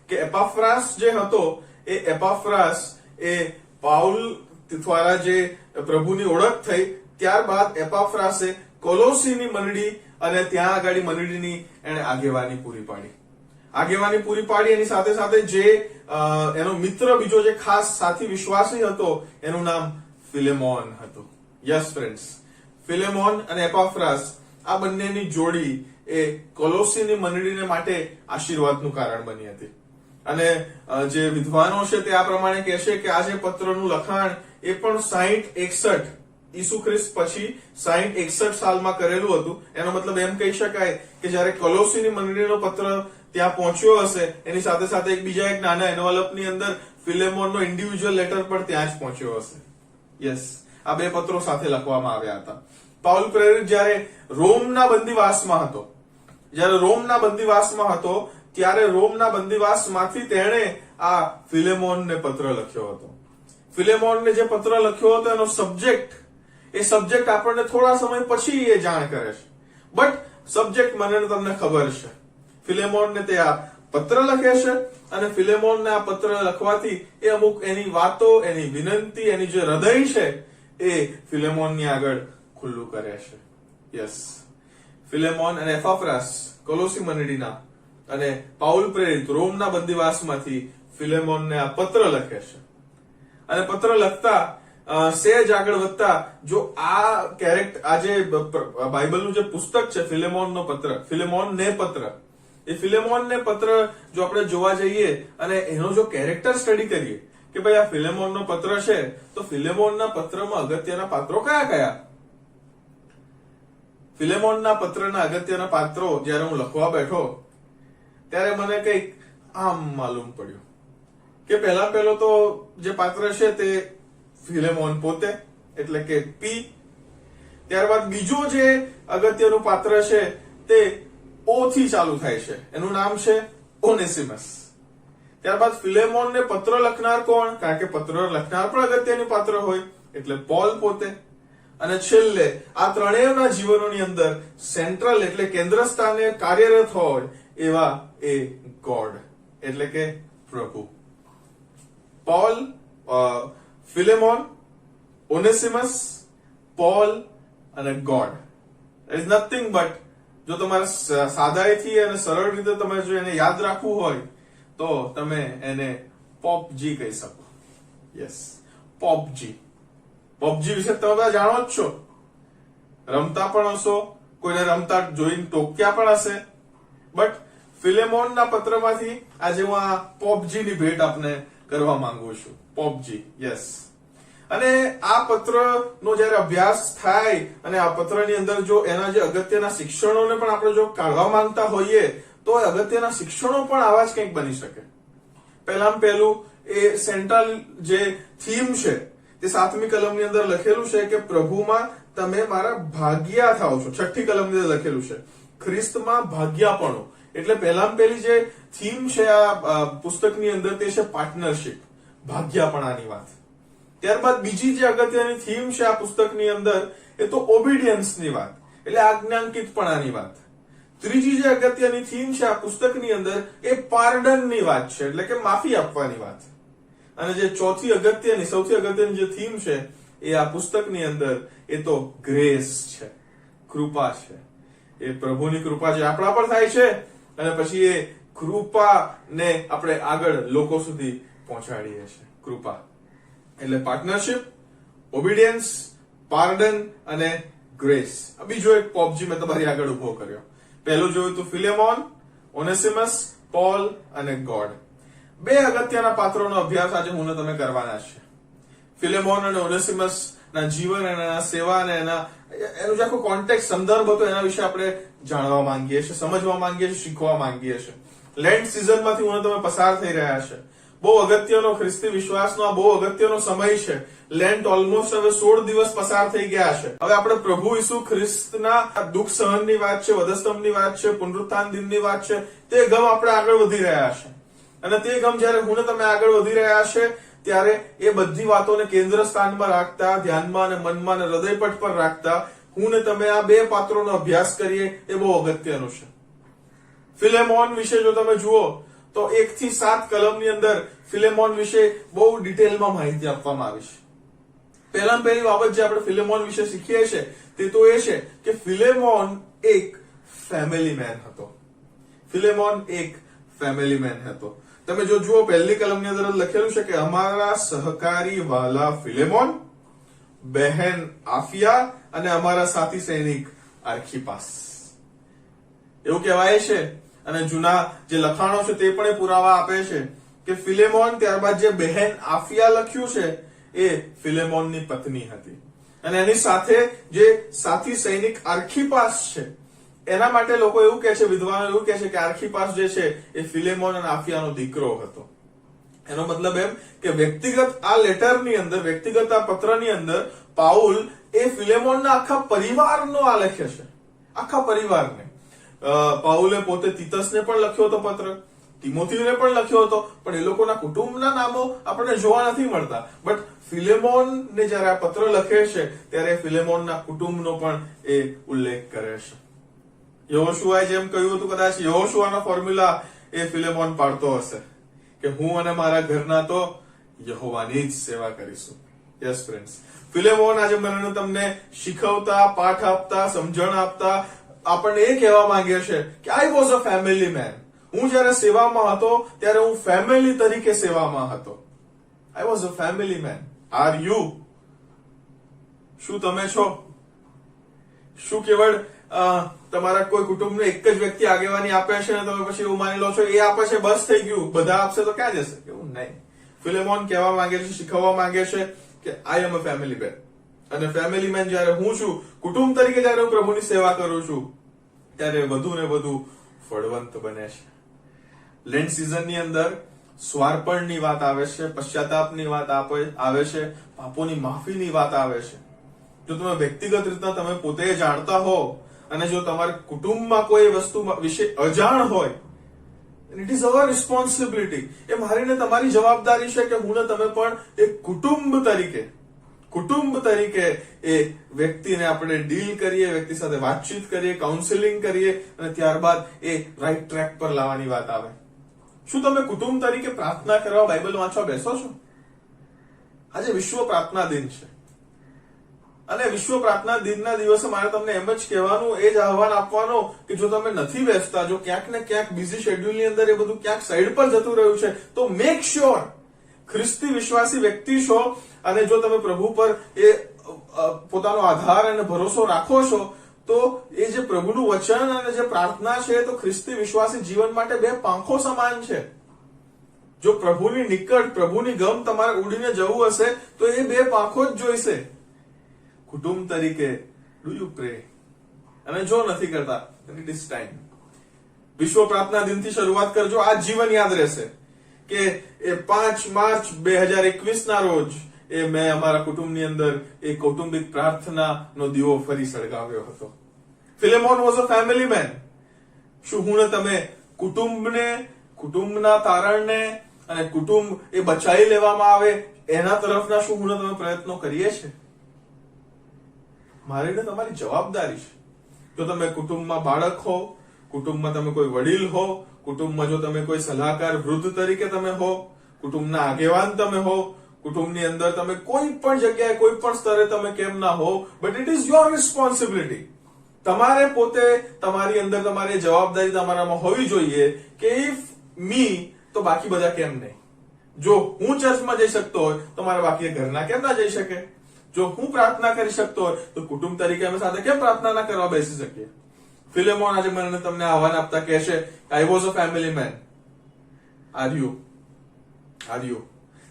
કે એપાફ્રાસ જે હતો એ એપાફ્રાસ એ પાઉલ દ્વારા જે પ્રભુની ઓળખ થઈ, ત્યારબાદ એપાફ્રાસે કોલોસીની મંડળી અને ત્યાં આગળ મંડળીની એને આગેવાની પૂરી પાડી. એની સાથે સાથે જે એનો મિત્ર બીજો જે ખાસ સાથી વિશ્વાસી હતો એનું નામ ફિલેમોન હતું. યસ ફ્રેન્ડ્સ, ફિલેમોન અને એપાફ્રાસ આ બંનેની જોડી એ કોલોસીની મંડળીને માટે આશીર્વાદનું કારણ બની હતી. અને જે વિદ્વાનો છે તે આ પ્રમાણે કહેશે કે આ જે પત્રનું લખાણ એ પણ 60-61 ઈસુ ખ્રિસ્ત પછી 60-61 સાલમાં કરેલું હતું. એનો મતલબ એમ કહી શકાય કે જયારે કોલોસીની મંડળીનો પત્ર ત્યાં પહોંચ્યો હશે એની સાથે સાથે બીજા એક નાના એન્વેલપની અંદર ફિલેમોનનો ઇન્ડિવિજ્યુઅલ લેટર પણ ત્યાં જ પહોંચ્યો હશે. યસ, આ બે પત્રો સાથે લખવામાં આવ્યા હતા. પાઉલ પ્રેરિત જયારે રોમના બંદીવાસમાં હતો ત્યારે રોમના બંદીવાસમાંથી તેણે આ ફિલેમોનને પત્ર લખ્યો હતો. ફિલેમોનને જે પત્ર લખ્યો હતો એનો સબ્જેક્ટ આપણને થોડા સમય પછી એ જાણ કરે છે, બટ સબ્જેક્ટ મને તમને ખબર છે. ફિલેમોનને તે આ પત્ર લખે છે અને ફિલેમોનને આ પત્ર લખવાથી એ અમુક એની વાતો, એની વિનંતી, એની જે હૃદય છે એ ફિલેમોનની આગળ ખુલ્લું કરે છે. યસ, ફિલેમોન અને એપાફ્રાસ કોલોસી મંડળીના અને પાઉલ પ્રેરિત રોમના બંદીવાસમાંથી ફિલેમોનને આ પત્ર લખે છે. અને પત્ર લખતા સહેજ આગળ વધતા જો આ જે બાઇબલનું જે પુસ્તક છે ફિલેમોનને પત્ર, એ ફિલેમોનને પત્ર જો આપણે જોવા જઈએ અને એનો જો કેરેક્ટર સ્ટડી કરીએ કે ભાઈ આ ફિલેમોનનો પત્ર છે તો ફિલેમોનના પત્રમાં અગત્યના પાત્રો કયા? ફિલેમોનના પત્રના અગત્યના પાત્રો જ્યારે હું લખવા બેઠો ત્યારે મને કંઈક આમ માલુમ પડ્યું કે પહેલો તો જે પાત્ર છે તે ફિલેમોન પોતે એટલે કે પી. ત્યારબાદ બીજો જે અગત્યનું પાત્ર છે તે ઓ થી ચાલુ થાય છે, એનું નામ છે ઓનેસિમસ. ત્યારબાદ ફિલેમોનને પત્ર લખનાર કોણ? કારણ કે પત્ર લખનાર પણ અગત્યનું પાત્ર હોય, એટલે પોલ પોતે. અને છેલ્લે આ ત્રણેયના જીવનોની અંદર સેન્ટ્રલ એટલે કેન્દ્ર સ્થાને કાર્યરત હોય એવા એ ગોડ એટલે કે પ્રભુ. પોલ, ફિલેમોન, ઓનેસિમસ, પોલ અને ગોડ ઇઝ નથિંગ બટ, જો તમારે સાદાઈથી અને સરળ રીતે તમે જો એને યાદ રાખવું હોય તો તમે એને પોપજી કહી શકો. યસ, પોપજી. પોપજી વિશે તમે બધા જાણો જ છો, રમતા પણ હશો, કોઈને રમતા જોઈને ટોક્યા પણ હશે. બટ ફિલેમોનના પત્રમાંથી આજે હું આ પોપજીની ભેટ આપને કરવા માંગુ છું. પોપજી, યસ. અને આ પત્રનો જયારે અભ્યાસ થાય અને આ પત્રની અંદર જો એના જે અગત્યના શિક્ષણોને પણ આપણે જો કાઢવા માંગતા હોઈએ તો એ અગત્યના શિક્ષણો પણ આવા જ કંઈક બની શકે. પહેલામાં પહેલું એ સેન્ટ્રલ જે થીમ છે તે 7મી કલમની અંદર લખેલું છે કે પ્રભુમાં તમે મારા ભાગ્યા થાઓ છો. 6ઠ્ઠી કલમની અંદર લખેલું છે ખ્રિસ્તમાં ભાગ્યાપણું. એટલે પહેલામાં પહેલી જે થીમ છે આ પુસ્તકની અંદર તે છે પાર્ટનરશિપ, ભાગ્યાપણાની વાત. ત્યારબાદ બીજી જે અગત્યની થીમ છે આ પુસ્તકની અંદર એ તો ઓબિડિયન્સની વાત, એટલે આજ્ઞાંકિતપણાની વાત. ત્રીજી જે અગત્યની થીમ છે આ પુસ્તકની અંદર એ પાર્ડનની વાત છે, એટલે કે માફી આપવાની વાત. અને જે ચોથી અગત્યની સૌથી અગત્યની જે થીમ છે એ આ પુસ્તકની અંદર એ તો ગ્રેસ છે, કૃપા છે. એ પ્રભુની કૃપા જે આપણા પર થાય છે અને પછી એ કૃપાને આપણે આગળ લોકો સુધી પહોંચાડીએ છીએ. કૃપા એટલે પાર્ટનરશિપ, ઓબિડિયન્સ, પાર્ડન અને ગ્રેસ. બીજો એક પોપજી મેં તમારી આગળ ઉભો કર્યો. પહેલું જોયું તો ફિલેમોન, ઓનેસિમસ, પોલ અને ગોડ. બે અગત્યના પાત્રોનો અભ્યાસ આજે હું તમે કરવાના છે. ફિલેમોન અને ઓનેસિમસ ના જીવન અને એના સેવા અને એનું જે આખું કોન્ટેક્ટ સંદર્ભ હતો એના વિશે આપણે જાણવા માંગીએ છીએ, સમજવા માંગીએ છીએ, શીખવા માંગીએ છીએ. લેન્ટ સિઝનમાંથી હું તમે પસાર થઈ રહ્યા છે. બહુ અગત્યનો ખ્રિસ્તી વિશ્વાસનો આ બહુ અગત્યનો સમય છે. લેન્ટ ઓલમોસ્ટ હવે 16 દિવસ પસાર થઈ ગયા છે. હવે આપણે પ્રભુ ઈસુ ખ્રિસ્તના દુઃખ સહનની વાત છે, વધસ્તંભની વાત છે, પુનરુત્થાન દિનની વાત છે, તે ગમ આપણે આગળ વધી રહ્યા છે. અને તે ગમ જયારે હું તમે આગળ વધી રહ્યા છે ત્યારે એ બધી વાતોને કેન્દ્ર સ્થાનમાં રાખતા, ધ્યાનમાં અને મનમાં અને હૃદયપટ પર રાખતા હું ને તમે આ બે પાત્રોનો અભ્યાસ કરીએ એ બહુ અગત્યનું છે. ફિલેમોન વિશે જો તમે જુઓ તો 1 થી 7 કલમની અંદર ફિલેમોન વિશે બહુ ડિટેલમાં માહિતી આપવામાં આવી છે. પહેલામાં પહેલી બાબત જે આપણે ફિલેમોન વિશે શીખીએ છીએ તે તો એ છે કે ફિલેમોન એક ફેમિલી મેન હતો. ફિલેમોન એક ફેમિલી મેન હતો. તમે જો જુઓ પહેલી કલમની અંદર લખેલું છે કે અમારા સહકારી વાલા ફિલેમોન, બહેન આફિયા અને અમારા સાથી સૈનિક આર્ખિપાસ. એવું કહેવાય છે અને જૂના જે લખાણો છે તે પણ પુરાવા આપે છે કે ફિલેમોન ત્યારબાદ જે બહેન આફિયા લખ્યું છે એ ફિલેમોનની પત્ની હતી. અને એની સાથે જે સાથી સૈનિક આર્ખિપાસ છે એના માટે લોકો એવું કહે છે, વિદ્વાનો એવું કહે છે કે આર્ખિપાસ જે છે એ ફિલેમોન અને આફિયાનો દીકરો હતો. એનો મતલબ એમ કે વ્યક્તિગત આ લેટરની અંદર, વ્યક્તિગત આ પત્રની અંદર પાઉલ એ ફિલેમોનના આખા પરિવારનો આ લખે છે, આખા પરિવારને. પાઉલે પોતે તીતસને પણ લખ્યો હતો પત્ર, તિમોથીને પણ લખ્યો હતો, પણ એ લોકોના કુટુંબના નામો આપણને જોવા નથી મળતા. બટ ફિલેમોનને જયારે આ પત્ર લખે છે ત્યારે ફિલેમોનના કુટુંબનો પણ એ ઉલ્લેખ કરે છે. યહોશુઆએ જેમ કહ્યું હતું, કદાચ યહોશુઆનો ફોર્મ્યુલા એ ફિલેમોન પાડતો હશે કે હું અને મારા ઘરના તો યહોવાની જ સેવા કરીશું. યસ ફ્રેન્ડ્સ, ફિલેમોન આજે મને તમને શીખવતા, પાઠ આપતા, સમજણ આપતા આપણને એ કહેવા માંગે છે કે I was a family main. હું જયારે સેવામાં હતો ત્યારે હું ફેમિલી તરીકે સેવામાં હતો. I was a family main. Are you? શું તમે છો? શું કેવળ તમારા કોઈ કુટુંબને એક જ વ્યક્તિ આગેવાની આપે છે ને તમે પછી એવું માની લો છો એ આપે છે બસ થઈ ગયું, બધા આપશે તો ક્યાં જશે? એવું નહીં. ફિલેમોન કહેવા માંગે છે, શીખવવા માંગે છે કે આઈ એમ અ ફેમિલી મેન. અને ફેમિલી મેન જયારે હું છું, કુટુંબ તરીકે જયારે હું પ્રભુની સેવા કરું છું ત્યારે વધુ ને વધુ ફળવંત બને છે. લેન્ટ સિઝનની અંદર સ્વાર્પણની વાત આવે છે, પશ્ચાતાપની વાત આવે છે, પાપોની માફીની વાત આવે છે. જો તમે વ્યક્તિગત રીતના તમે પોતે જાણતા હો અને જો તમારા કુટુંબમાં કોઈ વસ્તુ વિશે અજાણ હોય ઇટ ઇઝ અવર રિસ્પોન્સિબિલિટી. એ મારી ને તમારી જવાબદારી છે કે હું ને તમે પણ એક કુટુંબ તરીકે એ વ્યક્તિને આપણે ડીલ કરીએ, વ્યક્તિ સાથે વાતચીત કરીએ, કાઉન્સેલિંગ કરીએ અને ત્યારબાદ એ રાઈટ ટ્રેક પર લાવવાની વાત આવે. શું તમે કુટુંબ તરીકે પ્રાર્થના કરવા, બાઇબલ વાંચવા બેસો છો? આજે વિશ્વ પ્રાર્થના દિન છે અને વિશ્વ પ્રાર્થના દિનના દિવસે મારે તમને એમ જ કહેવાનું, એ જ આહવાન આપવાનો કે જો તમે નથી બેસતા, જો ક્યાંક ને ક્યાંક બિઝી શેડ્યુલની અંદર એ બધું ક્યાંક સાઈડ પર જતું રહ્યું છે, તો મેક શ્યોર ખ્રિસ્તી વિશ્વાસી વ્યક્તિ છો અને જો તમે પ્રભુ પર એ પોતાનો આધાર અને ભરોસો રાખો છો તો એ જે પ્રભુનું વચન અને જે પ્રાર્થના છે તો ખ્રિસ્તી વિશ્વાસી જીવન માટે બે પાંખો સમાન છે. જો પ્રભુની નિકટ, પ્રભુની ગમ તમારે ઉડીને જવું હશે તો એ બે પાંખો જ જોઈશે. કુટુંબ તરીકે ડુ યુ પ્રે? અને જો નથી કરતા, ઇટ ઇઝ ટાઈમ. વિશ્વ પ્રાર્થના દિનથી શરૂઆત કરજો. આ જીવન યાદ રહેશે કે એ 5 માર્ચ 2021 ના રોજ એ મેં અમારા કુટુંબની અંદર એ કૌટુંબિક પ્રાર્થનાનો દીવો ફરી સળગાવ્યો હતો. ફિલેમોન વોઝ અ ફેમિલી મેન. શું હું ને તમે કુટુંબના તારણને અને કુટુંબ એ બચાવી લેવામાં આવે એના તરફના શું હું ને તમે પ્રયત્નો કરીએ છીએ? મારી ને તમારી જવાબદારી છે. જો તમે કુટુંબમાં બાળક હો, કુટુંબમાં તમે કોઈ વડીલ હો, કુટુંબમાં જો તમે કોઈ સલાહકાર વૃદ્ધ તરીકે તમે હો, કુટુંબના આગેવાન તમે હો, કુટુંબની અંદર તમે કોઈ પણ જગ્યાએ, કોઈ પણ સ્તરે તમે કેમ ના હો, but it is your responsibility. તમારે પોતે તમારી અંદર તમારી જવાબદારી તમારામાં હોવી જોઈએ કે ઇફ મી તો બાકી બધા કેમ નહીં? જો હું ચર્ચમાં જઈ શકતો હોય તો મારા બાકી ઘરના કેમ ના જઈ શકે? જો હું પ્રાર્થના કરી શકતો હોય તો કુટુંબ તરીકે અમે સાથે કેમ પ્રાર્થના ના કરવા બેસી શકીએ? ફિલેમોન આજે મને તમને આહવાન આપતા કહેશે, I was a family main. Are you?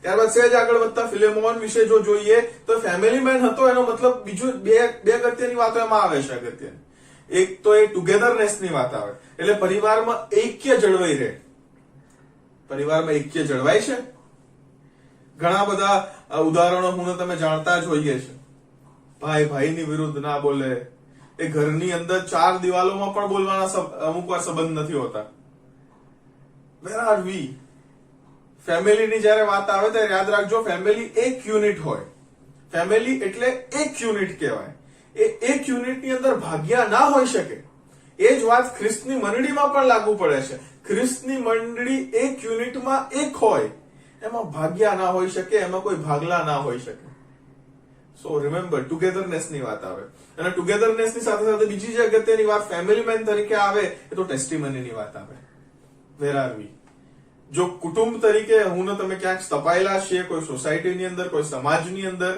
ત્યારબાદ સહેજ આગળ વધતા ફિલેમોન વિશે જો જોઈએ તો ફેમિલી મેન હતો એનો મતલબ બીજું બે અગત્યની વાતો એમાં આવે છે. અગત્યની એક તો એ ટુગેધરનેસ ની વાત આવે, એટલે પરિવારમાં ઐક્ય જળવાઈ રહે. પરિવારમાં ઐક્ય જળવાય છે. ઘણા બધા ઉદાહરણો હું તમે જાણતા જ હોઈએ છે. ભાઈ ભાઈની વિરુદ્ધ ના બોલે, એ ઘરની અંદર 4 દિવાલોમાં પણ બોલવાના અમુક વાર સંબંધ નથી હોતા. વેર આર વી? ફેમિલીની જયારે વાત આવે ત્યારે યાદ રાખજો, ફેમિલી એક યુનિટ હોય. ફેમિલી એટલે એક યુનિટ કહેવાય. એ એક યુનિટની અંદર ભાગ્યા ના હોઈ શકે. એ જ વાત ખ્રિસ્તની મંડળીમાં પણ લાગુ પડે છે. ખ્રિસ્તની મંડળી એક યુનિટમાં એક હોય, એમાં ભાગ્યા ના હોઈ શકે, એમાં કોઈ ભાગલા ના હોઈ શકે. સો રિમેમ્બર, ટુગેધરનેસ ની વાત આવે અને ટુગેધરનેસ ની સાથે સાથે બીજી જે અગત્યની વાત ફેમિલી મેન તરીકે આવે એ તો ટેસ્ટિમનીની વાત આવે. વેર આર વી? જો કુટુંબ તરીકે હું ને તમે ક્યાંક સ્થપાયેલા છીએ, કોઈ સોસાયટીની અંદર, કોઈ સમાજની અંદર,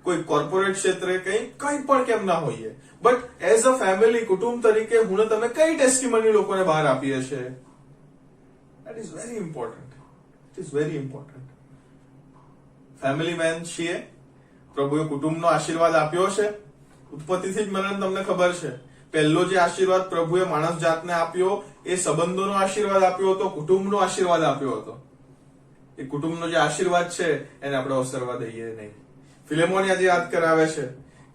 કોઈ કોર્પોરેટ ક્ષેત્રે, કઈ પણ કેમ ના હોઈએ, બટ એઝ અ ફેમિલી, કુટુંબ તરીકે હું ને તમે કઈ ટેસ્ટિમની લોકોને બહાર આપીએ છીએ? That is very important. It is very important. Family main છીએ. પ્રભુએ કુટુંબનો આશીર્વાદ આપ્યો છે. ઉત્પત્તિથી જ મને તમને ખબર છે, પહેલો જે આશીર્વાદ પ્રભુએ માણસ જાતને આપ્યો એ સંબંધોનો આશીર્વાદ આપ્યો હતો, કુટુંબનો આશીર્વાદ આપ્યો હતો. એ કુટુંબનો જે આશીર્વાદ છે એને આપણે અવસરવા દઈએ નહીં. ફિલેમોન આજે યાદ કરાવે છે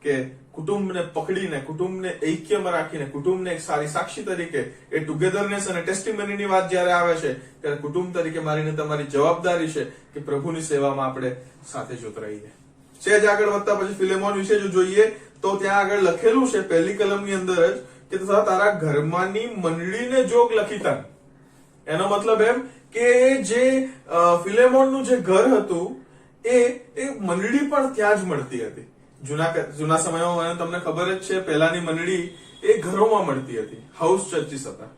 કે કુટુંબને પકડીને, કુટુંબને ઐક્યમાં રાખીને, કુટુંબને એક સારી સાક્ષી તરીકે, એ ટુગેધરનેસ અને ટેસ્ટિમનીની વાત જયારે આવે છે ત્યારે કુટુંબ તરીકે મારીને તમારી જવાબદારી છે કે પ્રભુની સેવામાં આપણે સાથે જોતરાઈએ. સહેજ આગળ વધતા પછી ફિલેમોન વિશે જો જોઈએ તો ત્યાં આગળ લખેલું છે પહેલી કલમની અંદર જ કે તારા ઘરમાંની મંડળીને જોગ લખીતા. એનો મતલબ એમ કે જે ફિલેમોનનું જે ઘર હતું એ મંડળી પણ ત્યાં જ મળતી હતી. જૂના સમયમાં મને તમને ખબર જ છે, પહેલાની મંડળી એ ઘરોમાં મળતી હતી, હાઉસ ચર્ચીસ હતા.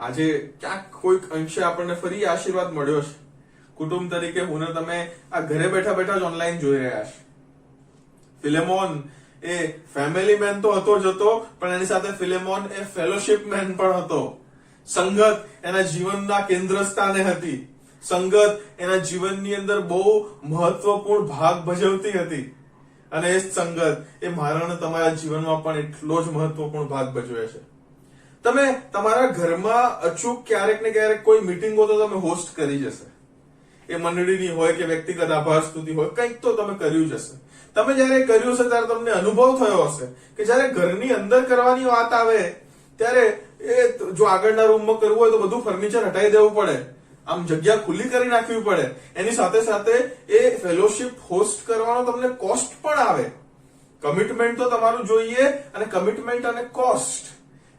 આજે ક્યાંક કોઈક અંશે આપણને ફરી આશીર્વાદ મળ્યો છે. કુટુંબ તરીકે હું ને તમે આ ઘરે બેઠા બેઠા જ ઓનલાઈન જોઈ રહ્યા છે. ફિલેમોન એ ફેમિલી મેન તો હતો જ હતો, પણ એની સાથે ફિલેમોન એ ફેલોશિપ મેન પણ હતો. સંગત એના જીવનના કેન્દ્ર સ્થાને હતી. સંગત એના જીવનની અંદર બહુ મહત્વપૂર્ણ ભાગ ભજવતી હતી અને એ સંગત એ મારા અને તમારા જીવનમાં પણ એટલો જ મહત્વપૂર્ણ ભાગ ભજવે છે. તમે તમારા ઘરમાં અચૂક ક્યારેક ને ક્યારેક કોઈ મીટિંગો તો તમે હોસ્ટ કરી જશે. એ મંડળીની હોય કે વ્યક્તિગત આભાર સ્તુતિ હોય, કંઈક તો તમે કર્યું જ હશે. તમે જયારે કર્યું હશે ત્યારે તમને અનુભવ થયો હશે કે જયારે ઘરની અંદર કરવાની વાત આવે ત્યારે એ જો આગળના રૂમમાં કરવું હોય તો બધું ફર્નિચર હટાવી દેવું પડે, આમ જગ્યા ખુલ્લી કરી નાખવી પડે. એની સાથે સાથે એ ફેલોશિપ હોસ્ટ કરવાનો તમને કોસ્ટ પણ આવે. કમિટમેન્ટ તો તમારું જોઈએ, અને કમિટમેન્ટ અને કોસ્ટ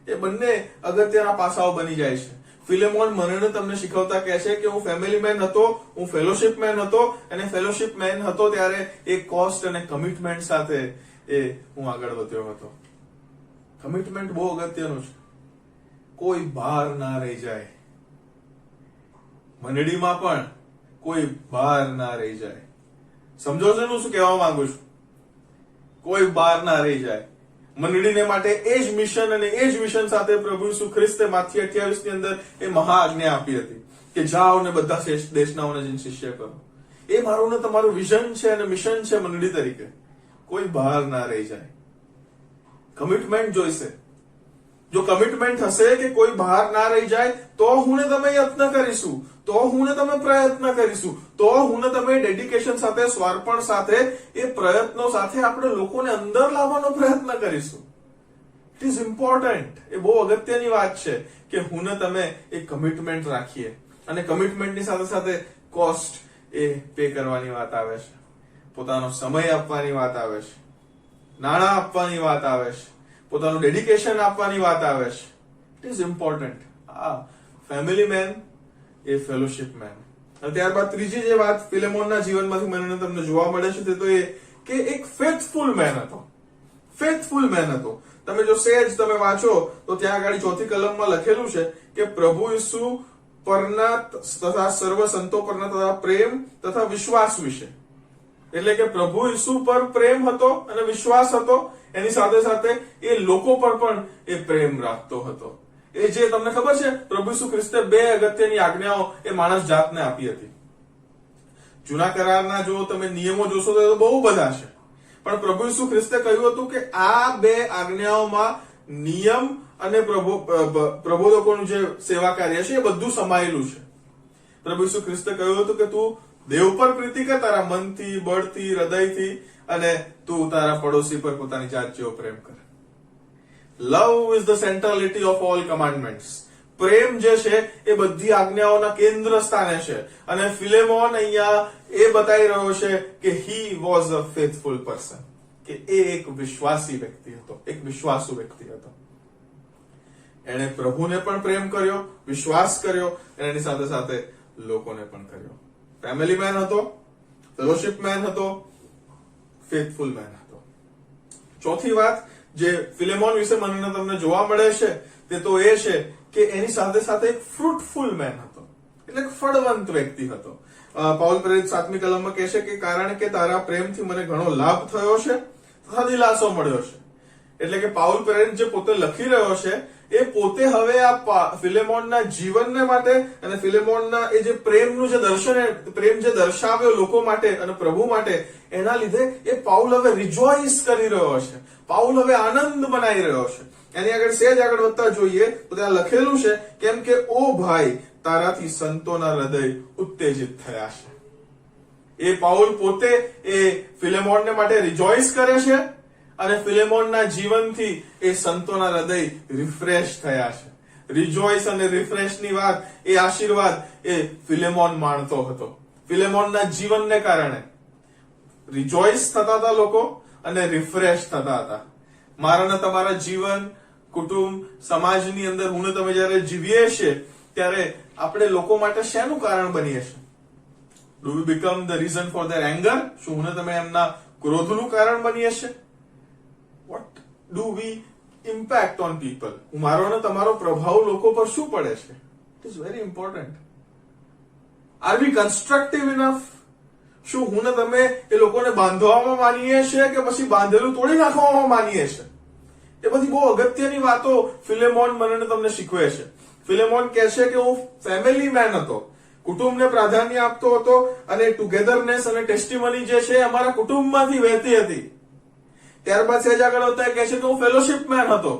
એ બંને અગત્યના પાસાઓ બની જાય છે. ફિલેમોન મને તમને શીખવતા કહે છે કે હું ફેમિલી મેન હતો, હું ફેલોશિપ મેન હતો, અને ફેલોશિપ મેન હતો ત્યારે એ કોસ્ટ અને કમિટમેન્ટ સાથે એ હું આગળ વધ્યો હતો. કમિટમેન્ટ બહુ અગત્યનું છે. કોઈ બહાર ના રહી જાય, મંડળીમાં પણ કોઈ બહાર ના રહી જાય. સમજો છો હું શું કહેવા માંગુ છું? કોઈ બહાર ના રહી જાય. મંડળીને માટે એ જ મિશન અને એ જ વિઝન સાથે પ્રભુ ઈસુ ખ્રિસ્તે માથી 28 ની અંદર એ મહાઆજ્ઞા આપી હતી કે જાઓ ને બધા દેશનાઓને જઈને શિષ્ય કરો. એ મારું ને તમારું વિઝન છે અને મિશન છે મંડળી તરીકે. કોઈ બહાર ના રહી જાય. કમિટમેન્ટ જોઈશે. જો કમિટમેન્ટ હશે કે કોઈ બહાર ના રહી જાય તો હું ને તમે યત્ન કરીશું, તો હું ને તમે પ્રયત્ન કરીશું, તો હું ને તમે ડેડિકેશન સાથે, સ્વાર્પણ સાથે, એ પ્રયત્નો સાથે આપણે લોકોને અંદર લાવવાનો પ્રયત્ન કરીશું. It is important. એ બહુ અગત્યની વાત છે કે હું ને તમે એ કમિટમેન્ટ રાખીએ. અને કમિટમેન્ટની સાથે સાથે કોસ્ટ એ પે કરવાની વાત આવે છે, પોતાનો સમય આપવાની વાત આવે છે, નાણાં આપવાની વાત આવે છે, પોતાનું ડેડિકેશન આપવાની વાત આવે છે. It is important. Family man a fellowship man. અને ત્યારબાદ ત્રીજી જે વાત ફિલેમોનના જીવનમાંથી મને તમને જોવા મળે છે તે તો એ કે એક ફેથફુલ મેન હતો. ફેથફુલ મેન હતો. તમે જો સેજ તમે વાંચો તો ત્યાં આગળ 4th કલમમાં લખેલું છે કે પ્રભુ ઈસુ પરના તથા સર્વ સંતો પરના તથા પ્રેમ તથા વિશ્વાસ વિશે. એટલે કે પ્રભુ ઈસુ પર પ્રેમ હતો અને વિશ્વાસ હતો, એની સાથે સાથે એ લોકો પર પણ એ પ્રેમ રાખતો હતો. એ જે તમને ખબર છે, પ્રભુ ઈસુ ખ્રિસ્તે 2 અગત્યની આજ્ઞાઓ એ માણસ જાતને આપી હતી. જૂના કરારના જો તમે નિયમો જોશો તો બહુ બધા છે, પણ પ્રભુ ઈસુ ખ્રિસ્તે કહ્યું હતું કે આ 2 આજ્ઞાઓમાં નિયમ અને પ્રબોધકોનું જે સેવા કાર્ય છે એ બધું સમાયેલું છે. પ્રભુ ઈસુ ખ્રિસ્તે કહ્યું હતું કે તું દેવ પર પ્રીતિ કર તારા મનથી, બળથી, હૃદયથી, અને તું તારા પડોશી પર પોતાની જાત જેવો પ્રેમ કર. Love is the centrality of all commandments. પ્રેમ જે છે એ બધી આજ્ઞાઓના કેન્દ્ર સ્થાને છે. અને ફિલેમોન અહીંયા એ બતાવી રહ્યો છે કે he was a faithful person, કે એ એક વિશ્વાસી વ્યક્તિ હતો, એક વિશ્વાસુ વ્યક્તિ હતો. એણે પ્રભુને પણ પ્રેમ કર્યો, વિશ્વાસ કર્યો, અને એની સાથે સાથે લોકોને પણ કર્યો. ફેમિલી મેન હતો, ફેલોશિપ મેન હતો, ફેથફુલ મેન હતો. ચોથી વાત જે ફિલેમોન વિશે મને તમને જોવા મળે છે તે તો એ છે કે એની સાથે સાથે એક ફ્રૂટફુલ મેન હતો, એટલે ફળવંત વ્યક્તિ હતો. પાઉલ પ્રેરિત 7મી કલમમાં કહે છે કે કારણ કે તારા પ્રેમથી મને ઘણો લાભ થયો છે તથા દિલાસો મળ્યો છે. એટલે કે પાઉલ પ્રેરિત જે પોતે લખી રહ્યો છે એ પોતે હવે આ ફિલેમોનના જીવનને માટે અને ફિલેમોનના એ જે પ્રેમનું જે દર્શન, પ્રેમ જે દર્શાવ્યો લોકો માટે અને પ્રભુ માટે, એના લીધે એ પાઉલ હવે રિજોઇસ કરી રહ્યો છે. પાઉલ હવે આનંદ મનાઈ રહ્યો છે. એની આગળ સેજ આગળ વધતા જોઈએ તો ત્યાં લખેલું છે કેમ કે ઓ ભાઈ તારાથી સંતોના હૃદય ઉત્તેજિત થયા છે. એ પાઉલ પોતે એ ફિલેમોનને માટે રિજોઇસ કરે છે અને ફિલેમોનના જીવનથી એ સંતોના હૃદય રિફ્રેશ થયા છે. રિજોઇસ અને રિફ્રેશની વાત, એ આશીર્વાદ એ ફિલેમોન માણતો હતો. ફિલેમોનના જીવનને કારણે રિજોઇસ થતા હતા લોકો અને રિફ્રેશ થતા હતા. મારા ને તમારા જીવન, કુટુંબ, સમાજની અંદર હું ને તમે જયારે જીવીએ છીએ ત્યારે આપણે લોકો માટે શેનું કારણ બનીએ છીએ? Do we become the reason for their anger? શું હું ને તમે એમના ક્રોધનું કારણ બનીએ છીએ? What do we impact on people? મારો ને તમારો પ્રભાવ લોકો પર શું પડે છે? It is very important. Are we constructive enough? શું હું ને તમે એ લોકોને બાંધવામાં માનીએ છીએ કે પછી બાંધેલું તોડી નાખવામાં માનીએ છીએ? એ બધી બહુ અગત્યની વાતો ફિલેમોન મને તમને શીખવે છે. ફિલેમોન કહે છે કે હું ફેમિલી મેન હતો, કુટુંબને પ્રાધાન્ય આપતો હતો અને ટુગેધરનેસ અને ટેસ્ટિમની જે છે અમારા કુટુંબમાંથી વહેતી હતી. ત્યારબાદ સહેજ આગળ વધતા કહે છે કે હું ફેલોશિપ મેન હતો,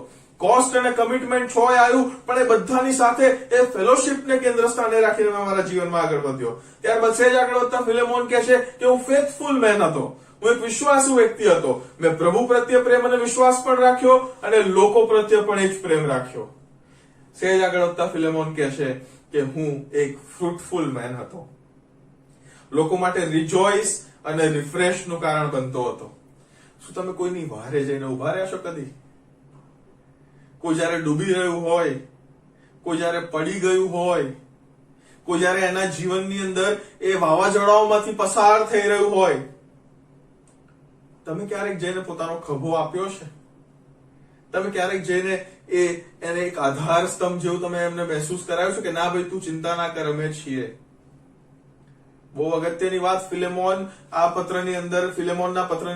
કોસ્ટ અને કમિટમેન્ટ 6 આવ્યું, પણ એ બધાની સાથે એ ફેલોશિપને કેન્દ્ર સ્થાને રાખીને મેં મારા જીવનમાં આગળ વધ્યો. ત્યારબાદ સહેજ આગળ વધતા ફિલેમોન કહે છે કે હું ફેથફુલ મેન હતો, હું એક વિશ્વાસુ વ્યક્તિ હતો. મેં પ્રભુ પ્રત્યે પ્રેમ અને વિશ્વાસ પણ રાખ્યો અને લોકો પ્રત્યે પણ એ જ પ્રેમ રાખ્યો. સહેજ આગળ વધતા ફિલેમોન કહે છે કે હું એક ફ્રૂટફુલ મેન હતો, લોકો માટે રિજોઇસ અને રિફ્રેશ નું કારણ બનતો હતો. શું તમે કોઈની વહારે જઈને ઉભા રહ્યા છો કદી? કોઈ જયારે ડૂબી રહ્યું હોય, કોઈ જયારે પડી ગયું હોય, કોઈ જયારે એના જીવનની અંદર એ વાવાઝોડાઓમાંથી પસાર થઈ રહ્યું હોય, તમે ક્યારેક જઈને પોતાનો ખભો આપ્યો છે? તમે ક્યારેક જઈને એને એક આધાર સ્તંભ જેવું તમે એમને મહેસૂસ કરાવ્યું છે કે ના ભાઈ તું ચિંતા ના કર, અમે છીએ? બહુ અગત્યની વાત ફિલેમોનના પત્રની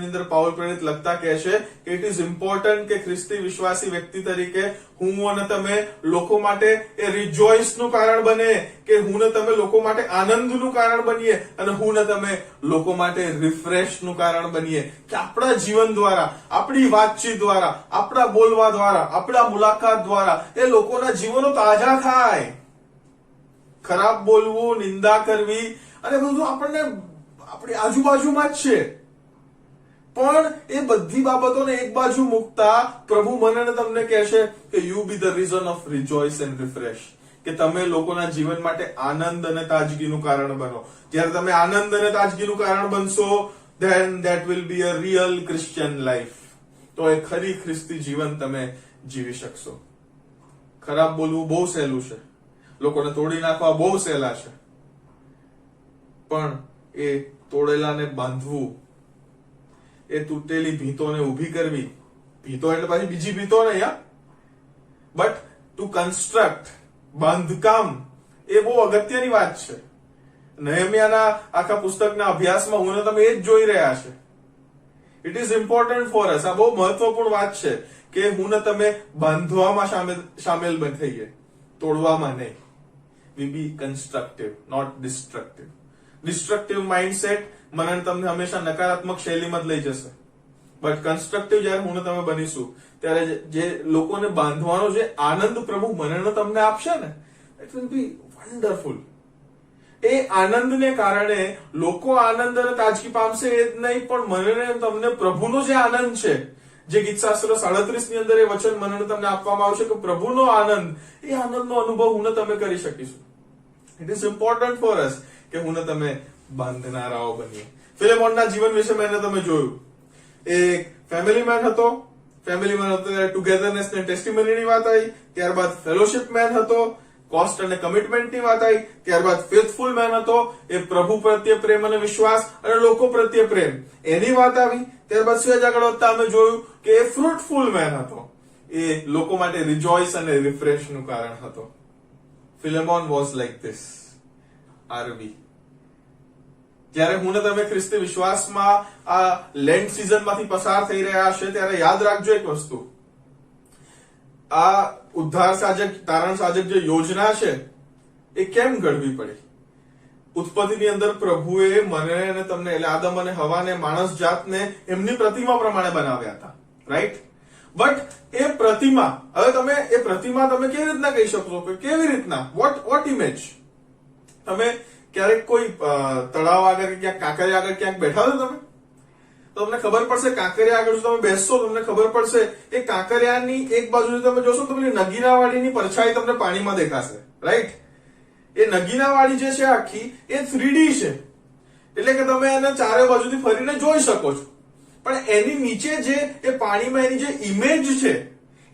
અંદર પાઉલ પ્રેરિત લખતા કહે છે કે ઇટ ઇઝ ઇમ્પોર્ટન્ટ કે ખ્રિસ્તી વિશ્વાસી વ્યક્તિ તરીકે હું અને તમે લોકો માટે એ રિજોઇસ નું કારણ બને, કે હું ને તમે લોકો માટે આનંદનું કારણ બનીએ, અને હું ને તમે લોકો માટે રિફ્રેશ નું કારણ બનીએ. કે આપણા જીવન દ્વારા, આપણી વાતચીત દ્વારા, આપણા બોલવા દ્વારા, આપણા મુલાકાત દ્વારા એ લોકોના જીવનો તાજા થાય. ખરાબ બોલવું, નિંદા કરવી અને બધું આપણને આપણી આજુબાજુમાં જ છે, પણ એ બધી બાબતોને એક બાજુ મૂકતા પ્રભુ મને અને તમને કહે છે કે you be the reason of rejoice and refresh, કે તમે લોકોના જીવન માટે આનંદ અને તાજગીનું કારણ બનો. જ્યારે તમે આનંદ અને તાજગીનું કારણ બનશો, then that will be a real Christian life. તો એ ખરી ખ્રિસ્તી જીવન તમે જીવી શકશો. ખરાબ બોલવું બહુ સહેલું છે, લોકોને તોડી નાખવા બહુ સહેલા છે, પણ એ તોડેલાને બાંધવું, એ તૂટેલી ભીતોને ઉભી કરવી, ભીતો એટલે પાછી બીજી ભીતો નહીં, બટ ટુ કન્સ્ટ્રક્ટ, બાંધકામ, એ બહુ અગત્યની વાત છે. નહેમિયાના આખા પુસ્તકના અભ્યાસમાં હું તમે એ જ જોઈ રહ્યા છે. It is important for us. આ બહુ મહત્વપૂર્ણ વાત છે કે હું ને તમે બાંધવામાં સામેલ થઈએ, તોડવામાં નહીં. We be constructive, not destructive. Destructive mindset મને તમને હંમેશા નકારાત્મક શૈલીમાં જ લઈ જશે, બટ કન્સ્ટ્રક્ટિવ જયારે હું તમે બનીશું ત્યારે જે લોકોને બાંધવાનો જે આનંદ પ્રભુ મને તમને આપશે ને, ઇટ વિલ બી વન્ડરફુલ. એ આનંદને કારણે લોકો આનંદ અને તાજગી પામશે એ જ નહીં, પણ મને તમને પ્રભુનો જે આનંદ છે, જે ગીતશાસ્ત્ર 37 ની અંદર એ વચન મને તમને આપવામાં આવશે કે પ્રભુનો આનંદ, એ આનંદનો અનુભવ હું તમે કરી શકીશું. It is important for us કે હું તમે બાંધનારાઓ બનીએ. ફિલેમોનના જીવન વિશે મેં તમે જોયું, એક ફેમિલી મેન હતો, ત્યારે ટુગેધરનેસ ને ટેસ્ટિમનીની વાત આવી, ત્યારબાદ ફેલોશિપ મેન હતો, કોસ્ટ અને કમિટમેન્ટની વાત આવી, ત્યારબાદ ફેથફુલ મેન હતો, એ પ્રભુ પ્રત્યે પ્રેમ અને વિશ્વાસ અને લોકો પ્રત્યે પ્રેમ, એની વાત આવી. ત્યારબાદ સહેજ આગળ વધતા અમે જોયું કે એ ફ્રૂટફુલ મેન હતો, એ લોકો માટે રિજોઇસ અને રિફ્રેશ નું કારણ હતો. ફિલેમોન વોઝ લાઈક ધીસ. આરવી જ્યારે હું ને તમે ખ્રિસ્તી વિશ્વાસમાં આ લેન્ટ સિઝનમાંથી પસાર થઈ રહ્યા હશે, ત્યારે યાદ રાખજો એક વસ્તુ, આ ઉદ્ધાર સાજક, તારણ સાજક જે યોજના છે એ કેમ ઘડવી પડી? ઉત્પત્તિની અંદર પ્રભુએ મને અને તમને, એટલે આદમ અને હવાને, માણસ જાતને એમની પ્રતિમા પ્રમાણે બનાવ્યા હતા, રાઈટ? બટ એ પ્રતિમા, હવે તમે એ પ્રતિમા તમે કેવી રીતના કહી શકશો કે કેવી રીતના, વોટ ઇમેજ? તમે ક્યારેક કોઈ તળાવ આગળ કે ક્યાંક કાંકરિયા આગળ ક્યાંક બેઠા છો તમે, તો તમને ખબર પડશે, કાંકરિયા આગળ તમે બેસશો તમને ખબર પડશે એ કાંકરિયાની એક બાજુ તમે જોશો તો પેલી નગીનાવાડીની પરછાઈ તમને પાણીમાં દેખાશે, રાઈટ? એ નગીનાવાડી જે છે આખી એ 3D છે, એટલે કે તમે એને ચારે બાજુથી ફરીને જોઈ શકો છો, પણ એની નીચે જે એ પાણીમાં એની જે ઇમેજ છે,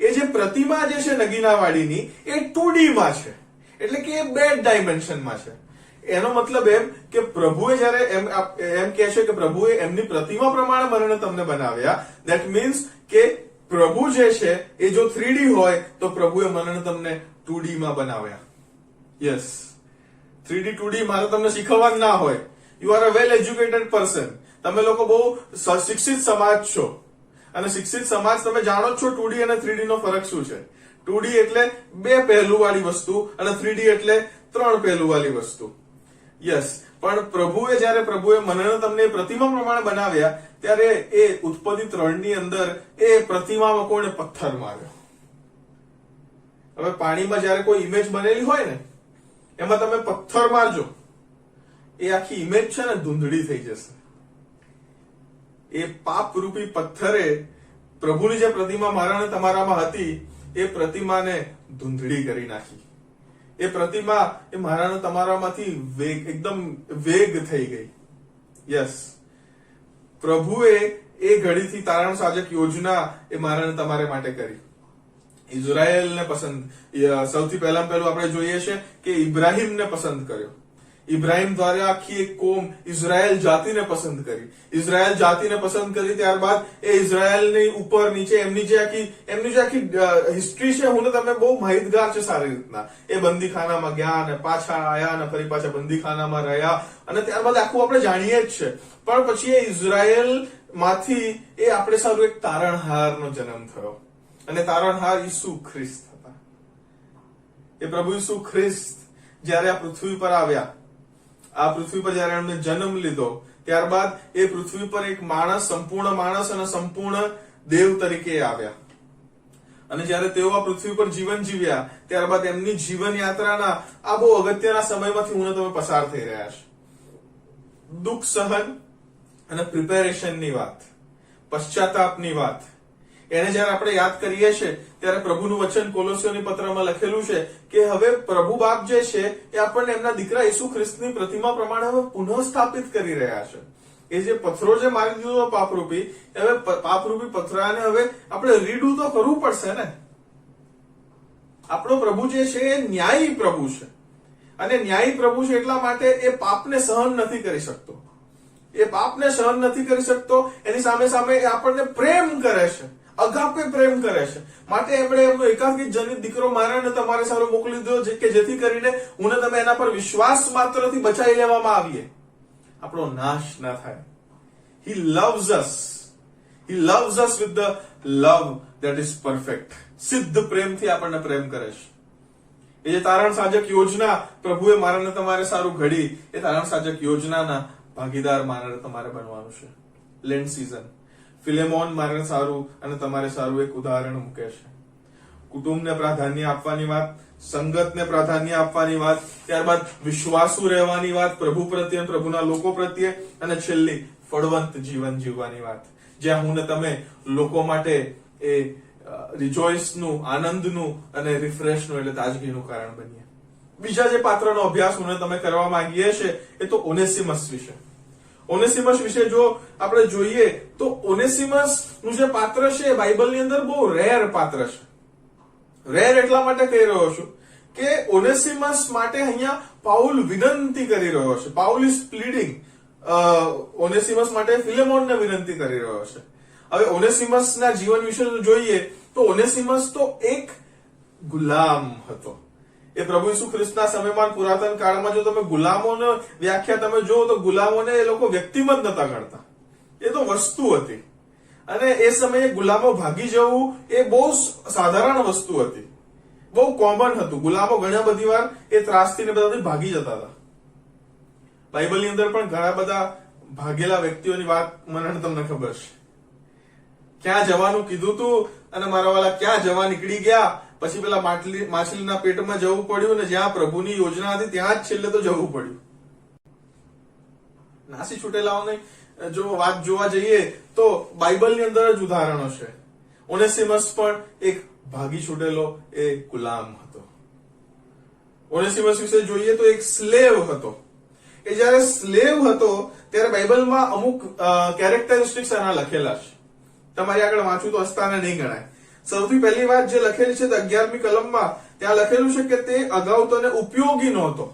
એ જે પ્રતિમા જે છે નગીનાવાડીની, એ 2D માં છે, એટલે કે એ 2 ડાયમેન્શનમાં છે. એનો મતલબ એમ કે પ્રભુએ જયારે એમ કહે છે કે પ્રભુએ એમની પ્રતિમા પ્રમાણે મને તમને બનાવ્યા, ધેટ મીન્સ કે પ્રભુ જે છે એ જો 3D હોય તો પ્રભુએ મને તમને 2D માં બનાવ્યા. યસ, 3D 2D મારે તમને શીખવવાનું ના હોય. You are a well educated person. તમે લોકો બહુ શિક્ષિત સમાજ છો, અને શિક્ષિત સમાજ તમે જાણો જ છો 2D અને 3D નો ફરક શું છે. 2D એટલે 2 પહેલું વાળી વસ્તુ અને 3D એટલે 3 પહેલું વાળી વસ્તુ. યસ, પણ પ્રભુએ મને તમને પ્રતિમા પ્રમાણે બનાવ્યા, ત્યારે એ ઉત્પત્તિ 3 ની અંદર એ પ્રતિમામાં કોણે પથ્થર માર્યો? હવે પાણીમાં જયારે કોઈ ઇમેજ બનેલી હોય ને, એમાં તમે પથ્થર મારજો, એ આખી ઇમેજ છે ને ધૂંધળી થઈ જશે. એ પાપરૂપી પથ્થરે પ્રભુની જે પ્રતિમા મારા અને તમારામાં હતી એ પ્રતિમાને ધૂંધળી કરી નાખી. એ પ્રતિમા એ મારા અને તમારામાંથી એકદમ વેગ થઈ ગઈ. યસ, પ્રભુએ એ ઘડીથી તારણ સાજક યોજના એ મારા અને તમારે માટે કરી. ઇઝરાયેલને પસંદ, સૌથી પહેલા પહેલું આપણે જોઈએ છે કે ઇબ્રાહીમને પસંદ કર્યો. ઇબ્રાહીમ દ્વારા આખી એક કોમ ઇઝરાયેલ જાતિને પસંદ કરી. ઇઝરાયેલ જાતિને પસંદ કરી ત્યારબાદ એ ઇઝરાયેલની ઉપર નીચે એમની જે આખી હિસ્ટ્રી છે, હું ને તમે બહુ માહિતગાર છે સારી રીતના. એ બંદીખાનામાં ગયા અને પાછા આયા અને ફરી પાછા બંદીખાનામાં રહ્યા અને ત્યારબાદ આખું આપણે જાણીએ જ છે. પણ પછી એ ઇઝરાયેલ માંથી એ આપણે સારું એક તારણહારનો જન્મ થયો અને તારણહાર ઈસુ ખ્રિસ્ત હતા. એ પ્રભુ ઈસુ ખ્રિસ્ત જયારે આ પૃથ્વી પર આવ્યા, આ પૃથ્વી પર જયારે એમને જન્મ લીધો, ત્યારબાદ એ પૃથ્વી પર એક માણસ, સંપૂર્ણ માણસ અને સંપૂર્ણ દેવ તરીકે આવ્યા. અને જયારે તેઓ આ પૃથ્વી પર જીવન જીવ્યા, ત્યારબાદ એમની જીવન યાત્રાના આ બહુ અગત્યના સમયમાંથી હું તમે પસાર થઈ રહ્યા છે. દુઃખ સહન અને પ્રિપેરેશનની વાત, પશ્ચાતાપની વાત, એને જયારે આપણે યાદ કરીએ છીએ ત્યારે પ્રભુનું વચન કોલોસીઓની પત્રમાં લખેલું છે કે હવે પ્રભુ બાપ જે છે એ આપણને એમના દીકરા ઈસુ ખ્રિસ્તની પ્રતિમા પ્રમાણે હવે પુનઃ સ્થાપિત કરી રહ્યા છે. એ જે પથ્થરો જે મારી દીધો પાપરૂપી, હવે પાપરૂપી પથરાને હવે આપણે રીડુ તો કરવું પડશે ને. આપણો પ્રભુ જે છે એ ન્યાયી પ્રભુ છે અને ન્યાયી પ્રભુ છે એટલા માટે એ પાપને સહન નથી કરી શકતો. એ પાપને સહન નથી કરી શકતો. એની સામે સામે એ આપણને પ્રેમ કરે છે, અગાપે પ્રેમ કરે છે. માટે એમણે એમનો એકાકી જનિત દીકરો મારા અને તમારે સારો મોકલી દીધો કે જેથી કરીને હું ને તમે એના પર વિશ્વાસ માત્રથી બચાવી લેવામાં આવીએ, આપણો નાશ ના થાય. He loves us. He loves us with the love that is perfect. સિદ્ધ પ્રેમથી આપણને પ્રેમ કરે છે. એ જે તારણ સાજક યોજના પ્રભુએ મારા ને તમારે સારું ઘડી, એ તારણ સાજક યોજનાના ભાગીદાર મારે તમારે બનવાનું છે. લેન્ટ સીઝન ફિલેમોન મારે સારું અને તમારે સારું એક ઉદાહરણ મૂકે છે. કુટુંબને પ્રાધાન્ય આપવાની વાત, સંગતને પ્રાધાન્ય આપવાની વાત, ત્યારબાદ વિશ્વાસુ રહેવાની વાત પ્રભુ પ્રત્યે, પ્રભુના લોકો પ્રત્યે, અને છેલ્લી ફળવંત જીવન જીવવાની વાત, જ્યાં હું ને તમે લોકો માટે એ રિજોઇસનું, આનંદનું અને રિફ્રેશનું એટલે તાજગીનું કારણ બનીએ. બીજા જે પાત્રનો અભ્યાસ હું ને તમે કરવા માંગીએ છીએ એ તો ઓનેસિમસ વિશે. ઓનેસિમસ વિશે જો આપણે જોઈએ તો ઓનેસિમસ નું જે પાત્ર છે એ બાઇબલની અંદર બહુ રેર પાત્ર છે. રેર એટલા માટે કહી રહ્યો છું કે ઓનેસિમસ માટે અહીંયા પાઉલ વિનંતી કરી રહ્યો છે. પાઉલ ઇઝ પ્લીડિંગ ઓનેસિમસ માટે ફિલેમોનને વિનંતી કરી રહ્યો છે. હવે ઓનેસિમસના જીવન વિશે જોઈએ તો ઓનેસિમસ તો એક ગુલામ હતો. એ પ્રભુ ઈસુ ખ્રિસ્તના સમયમાં પુરાતન કાળમાં જો તમે ગુલામોને વ્યાખ્યા તમે જુઓ તો ગુલામોને એ લોકો વ્યક્તિમત નતા ગણતા, એ તો વસ્તુ હતી. અને એ સમયે ગુલામો ભાગી જવું એ બહુ સાધારણ વસ્તુ હતી, બહુ કોમન હતું. ગુલામો ઘણા બધી વાર એ ત્રાસથી ને બધાથી ભાગી જતા હતા. બાઇબલની અંદર પણ ઘણા બધા ભાગેલા વ્યક્તિઓની વાત મને તમને ખબર છે. ક્યાં જવાનું કીધું તું અને મારા વાળા ક્યાં જવા નીકળી ગયા, પછી પેલા માછલીના પેટમાં જવું પડ્યું અને જ્યાં પ્રભુની યોજના હતી ત્યાં જ છેલ્લે તો જવું પડ્યું. નાસી છૂટેલાઓની જો વાત જોવા જઈએ તો બાઇબલની અંદર જ ઉદાહરણો છે. ઓનેસિમસ પણ એક ભાગી છૂટેલો એ ગુલામ હતો. ઓનેસિમસ વિશે જોઈએ તો એક સ્લેવ હતો. એ જયારે સ્લેવ હતો ત્યારે બાઇબલમાં અમુક કેરેક્ટરિસ્ટિક્સ એના લખેલા છે. તમારી આગળ વાંચું તો હસ્તાને નહીં ગણાય. સૌથી પહેલી વાત જે લખેલી છે 11મી કલમમાં, ત્યાં લખેલું છે કે તે અગાઉ તને ઉપયોગી નહોતો.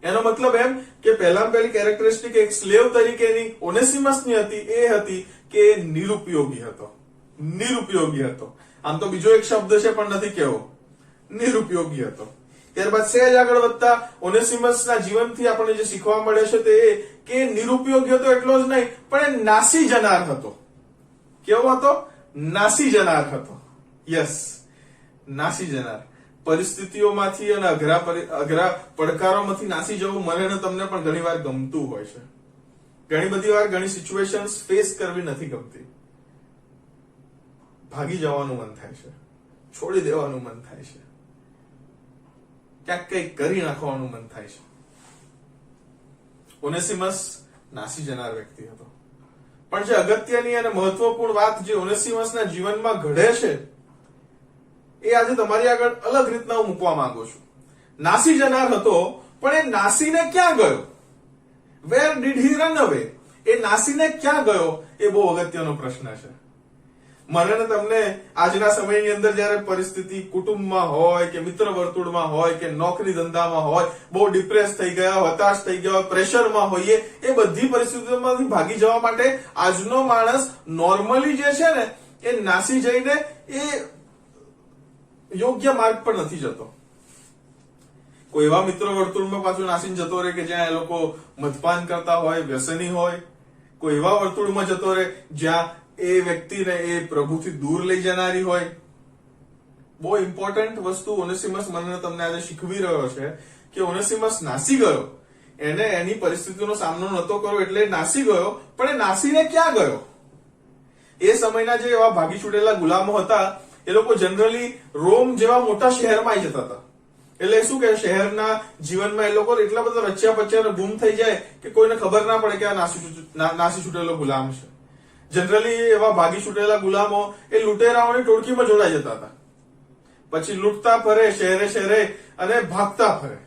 એનો મતલબ એમ કે પહેલામાં પહેલી કેરેક્ટરિસ્ટિક એક સ્લેવ તરીકેની ઓનેસિમસની હતી એ હતી કે નિરુપયોગી હતો. નિરુપયોગી હતો. આમ તો બીજો એક શબ્દ છે પણ નથી કેવો, નિરુપયોગી હતો. ત્યારબાદ સહેજ આગળ વધતા ઓનેસિમસના જીવનથી આપણને જે શીખવા મળે છે તે એ કે નિરુપયોગી હતો એટલો જ નહીં પણ એ નાસી જનાર હતો. કેવો હતો? નાસી જનાર હતો. યસ, નાસી જનાર. પરિસ્થિતિઓમાંથી અને અઘરા પડકારોમાંથી નાસી જવું મને ને તમને પણ ઘણી વાર ગમતું હોય છે. ઘણી બધી વાર ઘણી સિચ્યુએશન્સ ફેસ કરવી નથી ગમતી. ભાગી જવાનું મન થાય છે, છોડી દેવાનું મન થાય છે. ક્યાંક કંઈક કરી નાખવાનું મન થાય છે. ઓનેસિમસ નાસી જનાર વ્યક્તિ હતો, પણ જે અગત્યની અને મહત્વપૂર્ણ વાત જે ઓનેસિમસના જીવનમાં ઘડે છે એ આજે તમારી આગળ અલગ રીતના હું મૂકવા માંગુ છું. નાસી જનાર હતો, પણ એ નાસીને ક્યાં ગયો? વેર ડીડ હી રન અવે? એ નાસીને ક્યાં ગયો? એ બહુ અગત્યનો પ્રશ્ન છે. મને ને તમને આજના સમયની અંદર જયારે પરિસ્થિતિ કુટુંબમાં હોય કે મિત્ર વર્તુળમાં હોય કે નોકરી ધંધામાં હોય, બહુ ડિપ્રેસ થઈ ગયા, હતાશ થઈ ગયા, પ્રેશરમાં હોઈએ, એ બધી પરિસ્થિતિઓમાંથી ભાગી જવા માટે આજનો માણસ નોર્મલી જે છે ને એ નાસી જઈને એ યોગ્ય માર્ગ પર નથી જતો. કોઈ એવા મિત્ર વર્તુળમાં પાછું નાસીને જતો રહે કે જ્યાં એ લોકો મદપાન કરતા હોય, વ્યસની હોય. કોઈ એવા વર્તુળમાં જતો રહે જ્યાં એ વ્યક્તિને એ પ્રભુથી દૂર લઈ જનારી હોય. બહુ ઇમ્પોર્ટન્ટ વસ્તુ ઓનેસિમસ મને તમને આજે શીખવી રહ્યો છે કે ઓનેસિમસ નાસી ગયો, એને એની પરિસ્થિતિનો સામનો નતો કર્યો એટલે નાસી ગયો, પણ એ નાસીને ક્યાં ગયો? એ સમયના જે એવા ભાગી છૂટેલા ગુલામો હતા એ લોકો જનરલી રોમ જેવા મોટા શહેરમાં આવી જતા હતા. એટલે શું કે શહેરના જીવનમાં એ લોકો એટલા બધા રચ્યા પચ્યા ગુમ થઈ જાય કે કોઈને ખબર ના પડે કે આ નાસી છૂટેલો ગુલામ છે. જનરલી એવા ભાગી છૂટેલા ગુલામો એ લૂંટેરાઓની ટોળકીમાં જોડાઈ જતા હતા, પછી લૂંટતા ફરે શહેરે શહેરે અને ભાગતા ફરે.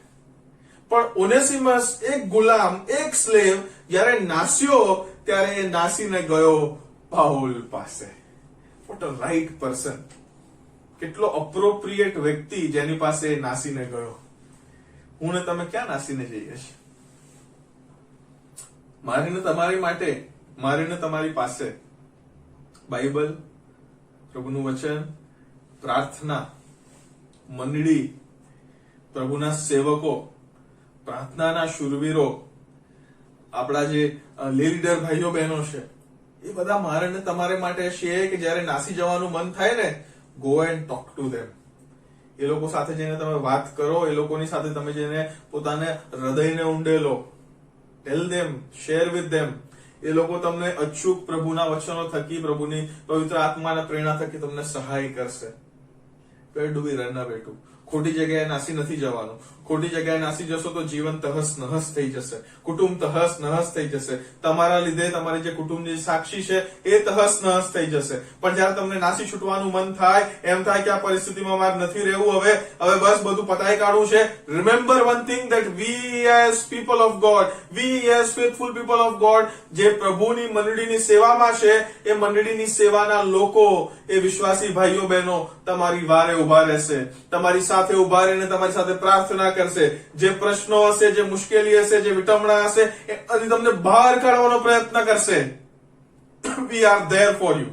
પણ ઓનેસિમસ એક ગુલામ, એક સ્લેવ જયારે નાસ્યો ત્યારે એ નાસીને ગયો પાઉલ પાસે. What a right person! કેટલો અપ્રોપ્રિએટ વ્યક્તિ જેની પાસે એ નાસીને ગયો. હું ને તમે ક્યાં નાસીને જઈએ છીએ? મારીને તમારી માટે, મારીને તમારી પાસે બાઇબલ, પ્રભુનું વચન, પ્રાર્થના, મંડળી, પ્રભુના સેવકો, પ્રાર્થનાના શૂરવીરો, આપણા જે લીડર ભાઈઓ બહેનો છે, એ બધા મારે ને તમારે માટે છે કે જયારે નાસી જવાનું મન થાય ને, go and talk to them. એ લોકો સાથે જઈને તમે વાત કરો, એ લોકોની સાથે તમે જઈને પોતાને હૃદયને ઊંડેલો. ટેલ ધેમ, શેર વિથ ધેમ. એ લોકો તમને અચૂક પ્રભુના વચનો થકી, પ્રભુની પવિત્ર આત્માના પ્રેરણા થકી તમને સહાય કરશે. Where do we run away to? ખોટી જગ્યાએ નાસી નથી જવાનું. ખોટી જગ્યાએ નાસી જશો તો જીવન તહસ નહસ થઈ જશે, કુટુંબ તહસ નહસ થઈ જશે, તમારા લીધે તમારી જે કુટુંબની સાક્ષી છે એ તહસ નહસ થઈ જશે. પણ જયારે તમને નાસી છૂટવાનું મન થાય, એમ થાય કે આ પરિસ્થિતિમાં મારે નથી રહેવું, હવે બસ બધું પતાઈ કાઢવું છે, remember one thing that we as people of God, V as faithful people of God, જે પ્રભુની મંડળીની સેવામાં છે, એ મંડળીની સેવાના લોકો, એ વિશ્વાસી ભાઈઓ બહેનો તમારી વારે ઉભા રહેશે, તમારી સાથે ઉભા રહીને તમારી સાથે પ્રાર્થના કરશે. જે પ્રશ્નો હશે, જે મુશ્કેલી હશે, જે વિટંબણા હશે, એ તમને બહાર કાઢવાનો પ્રયત્ન કરશે. We are there four you,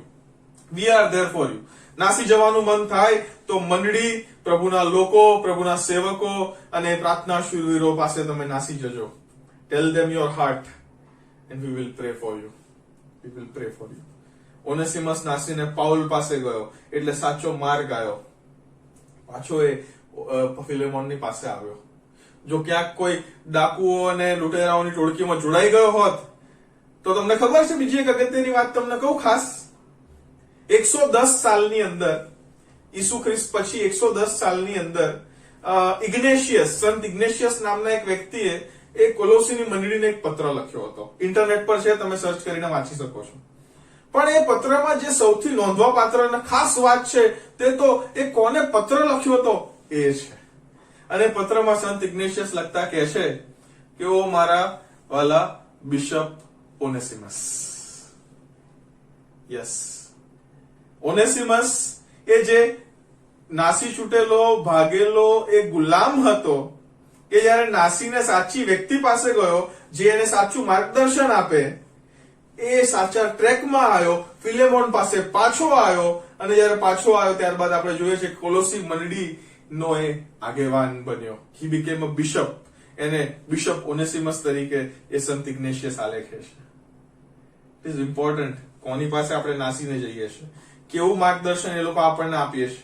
we are there for you. નાસી જવાનું મન થાય તો મંડળી, પ્રભુના લોકો, પ્રભુના સેવકો અને પ્રાર્થના શૂરવીરો પાસે તમે નાસી જજો. Tell them your heart and we will pray for you, we will pray for you. Onesimus નાસીને પાઉલ પાસે ગયો એટલે સાચો માર્ગ આવ્યો. પાછો એ ફિલેમોનની પાસે આવ્યો. જો ક્યાંક કોઈ ડાકુઓ અને લૂંટેરાઓની ટોળકીમાં જોડાઈ ગયો હોત તો તમને ખબર છે, બીજી એક અગત્યની વાત તમને કહું ખાસ, 110 સાલની અંદર, ઈસુ ખ્રિસ્ત પછી 110 સાલની અંદર ઇગ્નેશિયસ, સંત ઇગ્નેશિયસ નામના એક વ્યક્તિએ એ કોલોસીની મંડળીને એક પત્ર લખ્યો હતો. ઇન્ટરનેટ પર છે, તમે સર્ચ કરીને વાંચી શકો છો. પણ એ પત્રમાં જે સૌથી નોંધવાપાત્ર અને ખાસ વાત છે તે તો એ કોને પત્ર લખ્યો હતો એ છે. અને પત્રમાં સંત ઇગ્નેશિયસ લખતા કહે છે કે ઓ મારા વાલા બિશપ ઓનેસિમસ. યસ, ઓનેસિમસ એ જે નાસી છૂટેલો, ભાગેલો એ ગુલામ હતો, કે જયારે નાસીને સાચી વ્યક્તિ પાસે ગયો જે એને સાચું માર્ગદર્શન આપે, એ સાચા ટ્રેકમાં આવ્યો, ફિલેમોન પાસે પાછો આવ્યો, અને જયારે પાછો આવ્યો ત્યારબાદ આપણે જોઈએ છે કોલોસી મંડળીનો એ આગેવાન બન્યો. હી બીકેમ અ બિશપ. એને બિશપ ઓનેસિમસ તરીકે એ સંત ઇગ્નેશિયસ આલેખે છે. ઇટ ઇઝ ઇમ્પોર્ટન્ટ કોની પાસે આપણે નાસીને જઈએ છીએ, કેવું માર્ગદર્શન એ લોકો આપણને આપીએ છે,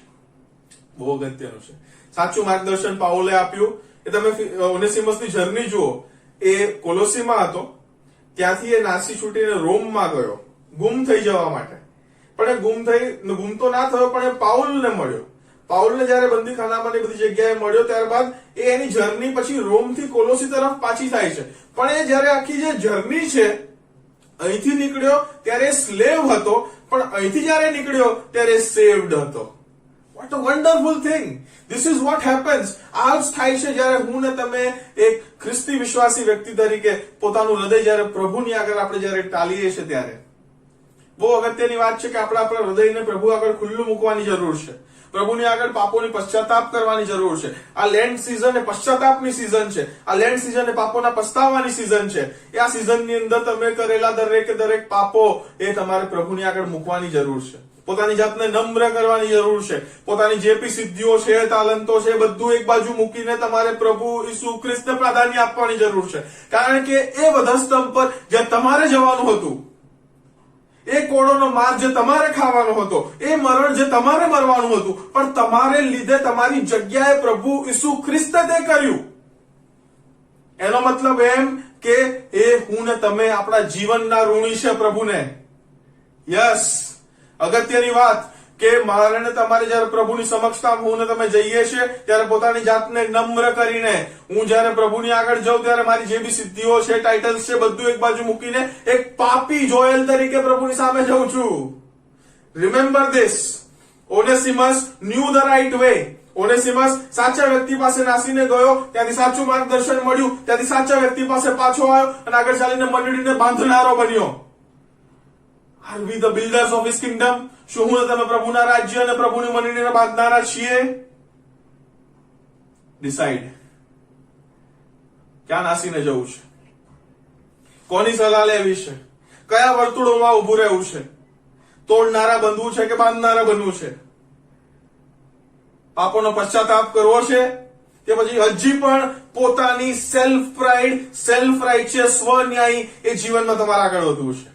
બહુ અગત્યનું છે. સાચું માર્ગદર્શન પાઉલે આપ્યું. એ તમે ઓનેસિમસની જર્ની જુઓ. એ કોલોસીમાં હતો, ત્યાંથી એ નાસી છૂટીને રોમમાં ગયો ગુમ થઈ જવા માટે. પણ એ ગુમ તો ના થયો, પણ એ પાઉલને મળ્યો. પાઉલને જયારે બંદીખાનામાં ને બધી જગ્યાએ મળ્યો ત્યારબાદ એ એની જર્ની પછી રોમથી કોલોસી તરફ પાછી થાય છે. પણ એ જયારે આખી જે જર્ની છે અહીંથી નીકળ્યો ત્યારે સ્લેવ હતો, પણ અહીંથી જયારે નીકળ્યો ત્યારે સેવ્ડ હતો. What a wonderful thing! This is what happens. આ જ થાય છે જયારે હું ને તમે એક ખ્રિસ્તી વિશ્વાસી વ્યક્તિ તરીકે પોતાનું હૃદય જયારે પ્રભુની આગળ આપણે જયારે ટાલીએ છીએ ત્યારે. બહુ અગત્યની વાત છે કે આપણે આપણા હૃદયને પ્રભુ આગળ ખુલ્લું મૂકવાની જરૂર છે. પ્રભુની આગળ પાપોની પશ્ચાતાપ કરવાની જરૂર છે. આ લેન્ડ સીઝન એ પશ્ચાતાપની સીઝન છે. આ લેન્ડ સીઝન એ પાપોના પસ્તાવાની સીઝન છે. એ આ સીઝનની અંદર તમે કરેલા દરેક પાપો એ તમારે પ્રભુની આગળ મૂકવાની જરૂર છે. પોતાની જાતને નમ્ર કરવાની જરૂર છે. પોતાની જે બી સિદ્ધિઓ છે, તાલંતો છે, બધું એક બાજુ મૂકીને તમારે પ્રભુ ઈસુ ખ્રિસ્તને પ્રાધાન્ય આપવાની જરૂર છે. કારણ કે એ વધસ્તંભ પર જે તમારે જવાનું હતું, એ કોળોનો માર જે તમારે ખાવાનો હતો, એ મરણ જે તમારે મરવાનું હતું, પણ તમારે લીધે તમારી જગ્યાએ પ્રભુ ઈસુ ખ્રિસ્તે તે કર્યું. એનો મતલબ એમ કે એ હું ને તમે આપણા જીવનના ઋણી છે પ્રભુને. યસ, અગત્યની વાત કે મારે ને તમારે જયારે પ્રભુની સમક્ષતા હું ને તમે જઈએ છીએ ત્યારે પોતાની જાતને નમ્ર કરીને, હું જયારે પ્રભુની આગળ જાઉં ત્યારે મારી જે બી સિદ્ધિઓ છે, ટાઇટલ્સ છે, બધું એક બાજુ મૂકીને એક પાપી જોયેલ તરીકે પ્રભુની સામે જાઉં છું. Remember this. Onesimus knew the right way. Onesimus સાચા વ્યક્તિ પાસે નાસીને ગયો, ત્યાંથી સાચું માર્ગદર્શન મળ્યું, ત્યાંથી સાચા વ્યક્તિ પાસે પાછો આવ્યો અને આગળ ચાલીને મંડળીને બાંધનારો બન્યો. Are we the builders of his kingdom? શું હું તમે પ્રભુના રાજ્ય અને પ્રભુની મંડળીને બાંધનારા છીએ? ડિસાઇડ. ક્યાં નાસીને જવું છે? કોની સલાહ લેવી છે? કયા વર્તુળોમાં ઉભું રહેવું છે? તોડનારા બનવું છે કે બાંધનારા બનવું છે? પાપોનો પશ્ચાતાપ કરવો છે કે પછી હજી પણ પોતાની સેલ્ફ પ્રાઇડ, સેલ્ફ રાઇટિયસ, સ્વન્યાયી એ જીવનમાં તમારે આગળ વધવું છે?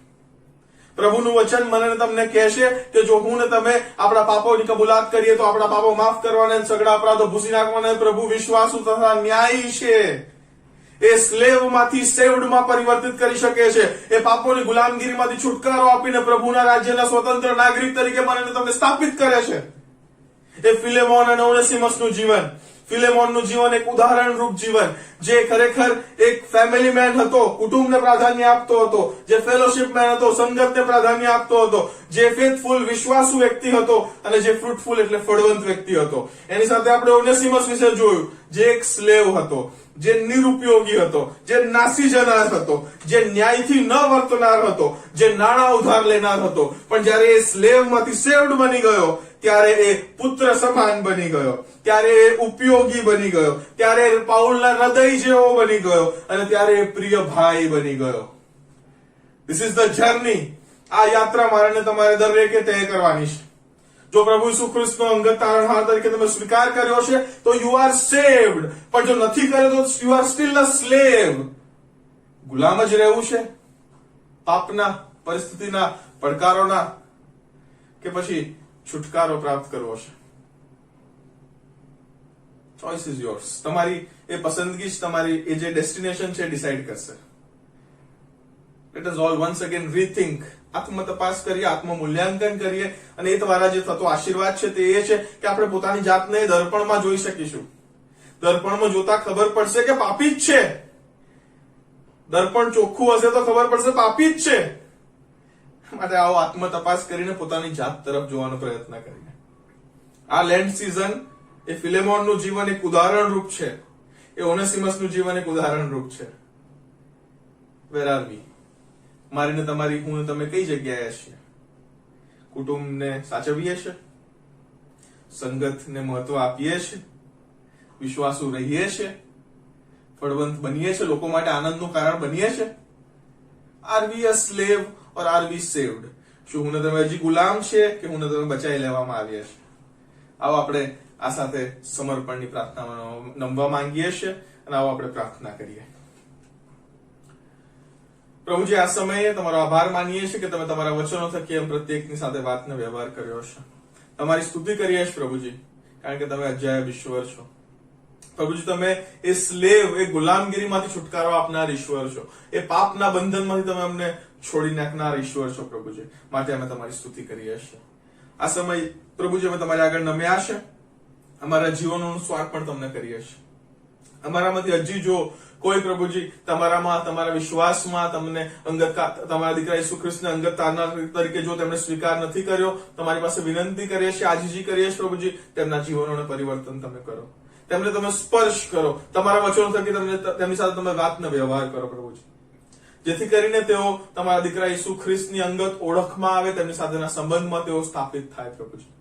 પ્રભુનું વચન મને તમને કહેશે કે જો હું ને તમે આપણા પાપોની કબૂલાત કરીએ તો આપણા પાપો માફ કરવાના, સગડા અપરાધો ભૂસી નાખવાના. પ્રભુ વિશ્વાસુ તથા ન્યાયી છે. એ સ્લેવમાંથી સેવ્ડમાં પરિવર્તિત કરી શકે છે. એ પાપોની ગુલામગીરીમાંથી છુટકારો આપીને પ્રભુના રાજ્યના સ્વતંત્ર નાગરિક તરીકે મને તમને સ્થાપિત કરે છે. એ ફિલેમોન અને ઓનેસિમસનું જીવન, ફિલેમોનનું જીવન એક ઉદાહરણરૂપ જીવન, જે ખરેખર એક ફેમિલી મેન હતો, કુટુંબને પ્રાધાન્ય આપતો હતો, જે ફેલોશિપ મેન હતો, સંગતને પ્રાધાન્ય આપતો હતો, જે ફેથફુલ વિશ્વાસુ વ્યક્તિ હતો અને જે ફ્રૂટફુલ એટલે ફળવંત વ્યક્તિ હતો. એની સાથે આપણે ઓનેસિમસ વિશે જોયું, જે એક સ્લેવ હતો, જે નિરુપયોગી હતો, જે નાસી જનાર હતો, જે ન્યાયથી ન વર્તનાર હતો, જે નાણાં ઉધાર લેનાર હતો, પણ જયારે એ સ્લેવમાંથી સેવ્ડ બની ગયો ત્યારે એ પુત્ર સમાન બની ગયો, ત્યારે એ ઉપયોગી બની ગયો, ત્યારે પાઉલના હૃદય જેવો બની ગયો અને ત્યારે એ પ્રિય ભાઈ બની ગયો. This is the journey. આ યાત્રા મારે ને તમારે દરેકે તય કરવાની છે. જો પ્રભુ ઈસુ ખ્રિસ્તનો અંગત તારણહાર તરીકે તમે સ્વીકાર કર્યો છે તો યુ આર સેવ્ડ, પણ જો નથી કર્યો તો you are still a slave. ગુલામ જ રહેવું છે પાપના, પરિસ્થિતિના, પડકારોના, કે પછી છુટકારો પ્રાપ્ત કરવો છે? Choice is yours. તમારી એ પસંદગી જ તમારી એ જે ડેસ્ટિનેશન છે ડિસાઇડ કરશે. Let us all once again rethink. આત્મતપાસ કરીએ, આત્મમૂલ્યાંકન કરીએ અને એ તમારા જે થતો આશીર્વાદ છે તે એ છે કે આપણે પોતાની જાતને દર્પણમાં જોઈ શકીશું. દર્પણમાં જોતા ખબર પડશે કે પાપી જ છે. દર્પણ ચોખ્ખું હશે તો ખબર પડશે પાપી જ છે. માટે આવો આત્મતપાસ કરીને પોતાની જાત તરફ જોવાનો પ્રયત્ન કરીએ. આ લેન્ડ સીઝન એ ફિલેમોનનું જીવન એક ઉદાહરણ રૂપ છે. એ ઓનેસિમસનું જીવન એક ઉદાહરણ રૂપ છે. વેર આર વી? મારી ને તમારી, હું ને તમે કઈ જગ્યાએ છીએ? કુટુંબને સાચવીએ છીએ? સંગતને મહત્વ આપીએ છીએ? વિશ્વાસુ રહીએ છીએ? ફળવંત બનીએ છીએ? લોકો માટે આનંદનું કારણ બનીએ છીએ? આર વી અ સ્લેવ ઓર આર વી સેવ્ડ? શું હું ને તમે હજી ગુલામ છે કે હું ને તમે બચાવી લેવામાં આવ્યા છે? આવો આપણે આ સાથે સમર્પણની પ્રાર્થનામાં નમવા માંગીએ છીએ અને આવો આપણે પ્રાર્થના કરીએ. પ્રભુજી, આ સમયે તમારો આભાર માનીએ છીએ કે તમે તમારા વચનો થકી એમ પ્રત્યેકની સાથે વાતનો વ્યવહાર કર્યો છે. તમારી સ્તુતિ કરીએ છીએ પ્રભુજી, કારણ કે તમે અજાયબ ઈશ્વર છો. પ્રભુજી, તમે એ સ્લેવ, એ ગુલામગીરીમાંથી છુટકારો આપનાર ઈશ્વર છો. એ પાપના બંધનમાંથી તમે અમને છોડી નાખનાર ઈશ્વર છો પ્રભુજી. માટે અમે તમારી સ્તુતિ કરીએ છીએ. આ સમય પ્રભુજી અમે તમારી આગળ નમ્યા છે. અમારા જીવનોનું સ્વાર્પણ તમને કરીએ છીએ. અમારામાંથી હજી જો કોઈ પ્રભુજી તમારામાં, તમારા વિશ્વાસમાં તમને તમારા દીકરા ઈસુ ખ્રિસ્તને અંગત તારનાર તરીકે જો તેમણે સ્વીકાર નથી કર્યો, તમારી પાસે વિનંતી કરીએ છીએ, આજીજી કરીએ છીએ પ્રભુજી, તેમના જીવનોને પરિવર્તન તમે કરો, તેમને તમે સ્પર્શ કરો, તમારા વચનો થકી તેમની સાથે તમે વાતનો વ્યવહાર કરો પ્રભુજી, જેથી કરીને તેઓ તમારા દીકરા ઈસુ ખ્રિસ્તની અંગત ઓળખમાં આવે, તેમની સાથેના સંબંધમાં તેઓ સ્થાપિત થાય પ્રભુજી.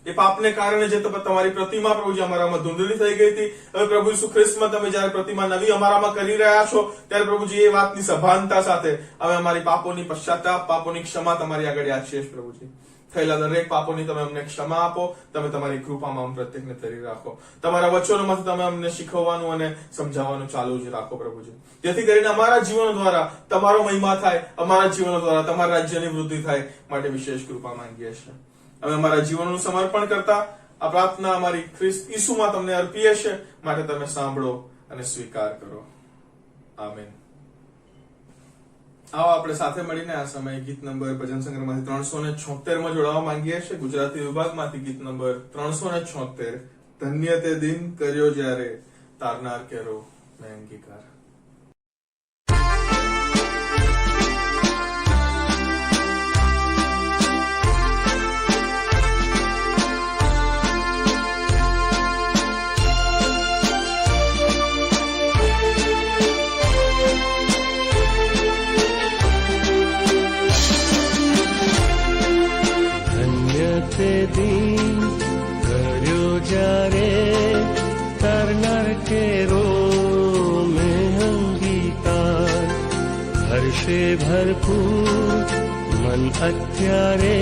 એ પાપને કારણે જે તમારી પ્રતિમા પ્રભુજી અમારામાં ધૂંધળી થઈ ગઈ હતી, હવે પ્રભુ ઈસુ ખ્રિસ્તમાં તમે જયારે પ્રતિમા નવી અમારામાં કરી રહ્યા છો, ત્યારે પ્રભુજી એ વાતની સભાનતા સાથે હવે અમારી પાપોની પશ્ચાતાપ, પાપોની ક્ષમા તમારી આગળ યાચીએ છીએ પ્રભુજી. થયેલા દરેક પાપોની તમે અમને ક્ષમા આપો, તમે તમારી કૃપામાં અમ પ્રત્યેકને ધરી રાખો, તમારા વચનોમાંથી તમે અમને શીખવવાનું અને સમજાવવાનું ચાલુ જ રાખો પ્રભુજી, જેથી કરીને અમારા જીવનો દ્વારા તમારો મહિમા થાય, અમારા જીવનો દ્વારા તમારા રાજ્યની વૃદ્ધિ થાય, માટે વિશેષ કૃપા માંગીએ છીએ. અમે અમારા જીવનનું સમર્પણ કરતા આ પ્રાર્થના અમારી ખ્રિસ્ત ઈસુમાં તમને અર્પીએ છીએ, માટે તમે સાંભળો અને સ્વીકાર કરો. આમેન. આવો આપણે સાથે મળીને આ સમયે ગીત નંબર ભજન સંગ્રહમાંથી 376 માં જોડાવા માંગીએ છીએ. ગુજરાતી વિભાગમાંથી ગીત નંબર 376, ધન્ય તે દિન કર્યો જ્યારે તારનાર કેરો મેં અંગીકાર. તે દિન કર્યો જ્યારે તારનાર કેરો મેં અંગીકાર, હર્ષે ભરપૂર મન અત્યારે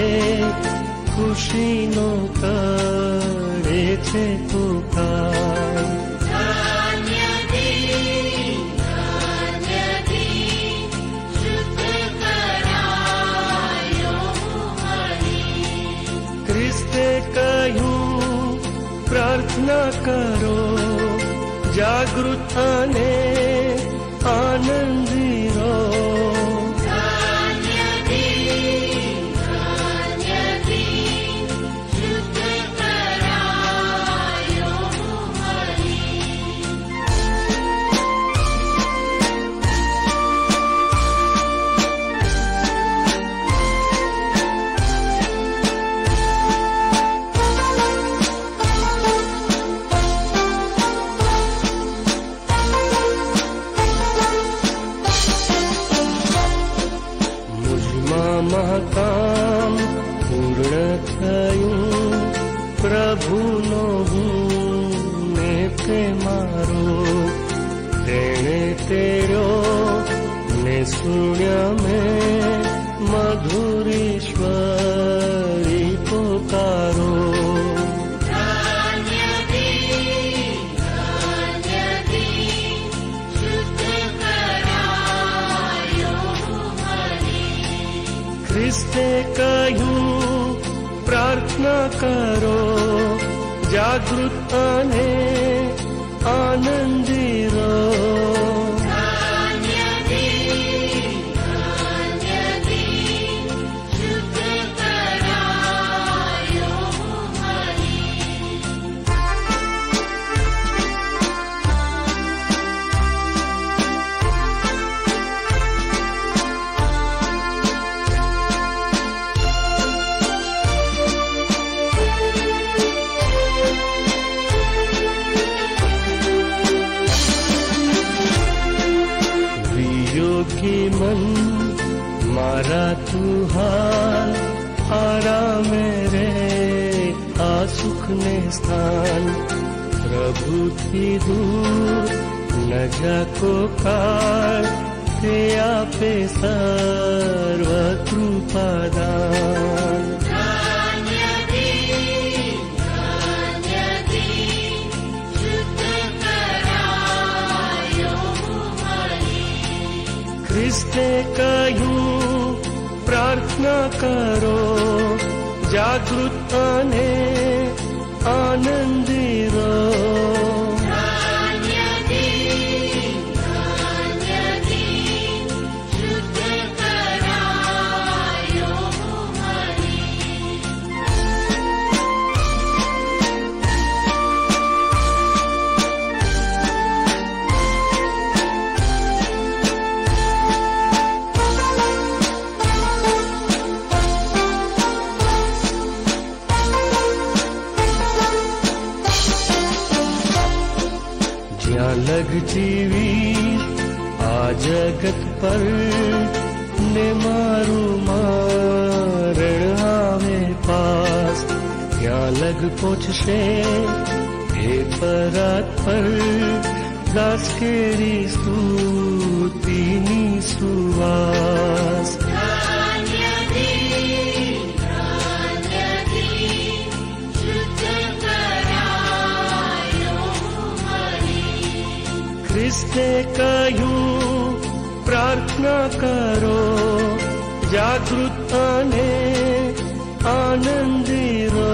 ખુશીનો કરે છે પુકાર. ક્રિસ્તે કહ્યું પ્રાર્થના કરો, જાગૃત અને આનંદી રહો. મહાકામ પૂર્ણ થયું, પ્રભુનો હું ને તે મારો, તેણે તેર્યો ને સુણ્યા મેં મધુરેશ્વરી પોકારો. ક્રિસ્તે કહ્યું પ્રાર્થના કરો, જાગૃત અને આનંદી રહો. મન મારા તું હાલ આરામે રે, આ સુખને સ્થાન પ્રભુથી દૂર ન જાકો કાળ, તે આપે સર્વ કૃપાદાન. ક્રિસ્તે કહ્યું પ્રાર્થના કરો, જાગૃત અને આનંદી રહો. જીવી આ જગત પર ને મારું મારણ આવે પાસ ત્યાં લગ પહોંચશે એ પરાત પર દાસ કેરી સ્તુતિની સુવાસ ખ્રિસ્તે કહ્યું પ્રાર્થના કરો જાગૃત અને આનંદી રહો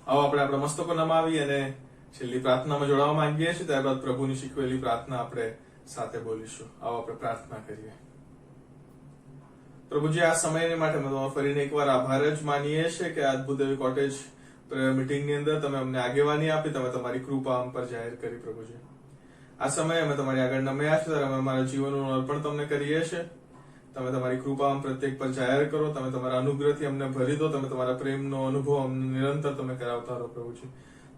આવો આપણે આપણા મસ્તકો નમાવી અને છેલ્લી પ્રાર્થનામાં જોડાવા માંગીએ છીએ. ત્યારબાદ પ્રભુની શીખવેલી પ્રાર્થના આપણે સાથે બોલીશું. આવો આપણે પ્રાર્થના કરીએ. પ્રભુજી, આ સમયને માટે અમે તમારો ફરીને એકવાર આભાર જ માનીએ છીએ કે અદભુત એવી કોટેજ મીટિંગની અંદર તમે અમને આગેવાની આપી, તમે તમારી કૃપા અમ પર જાહેર કરી. પ્રભુજી, આ સમયે અમે તમારી આગળ નમ્યા છે ત્યારે અમે અમારા જીવનનું અર્પણ તમને કરીએ છીએ. તમે તમારી કૃપા અમ પ્રત્યેક પર જાહેર કરો, તમે તમારા અનુગ્રહથી અમને ભરી દો, તમે તમારા પ્રેમનો અનુભવ અમને નિરંતર તમે કરાવતા રહો. પ્રભુજી,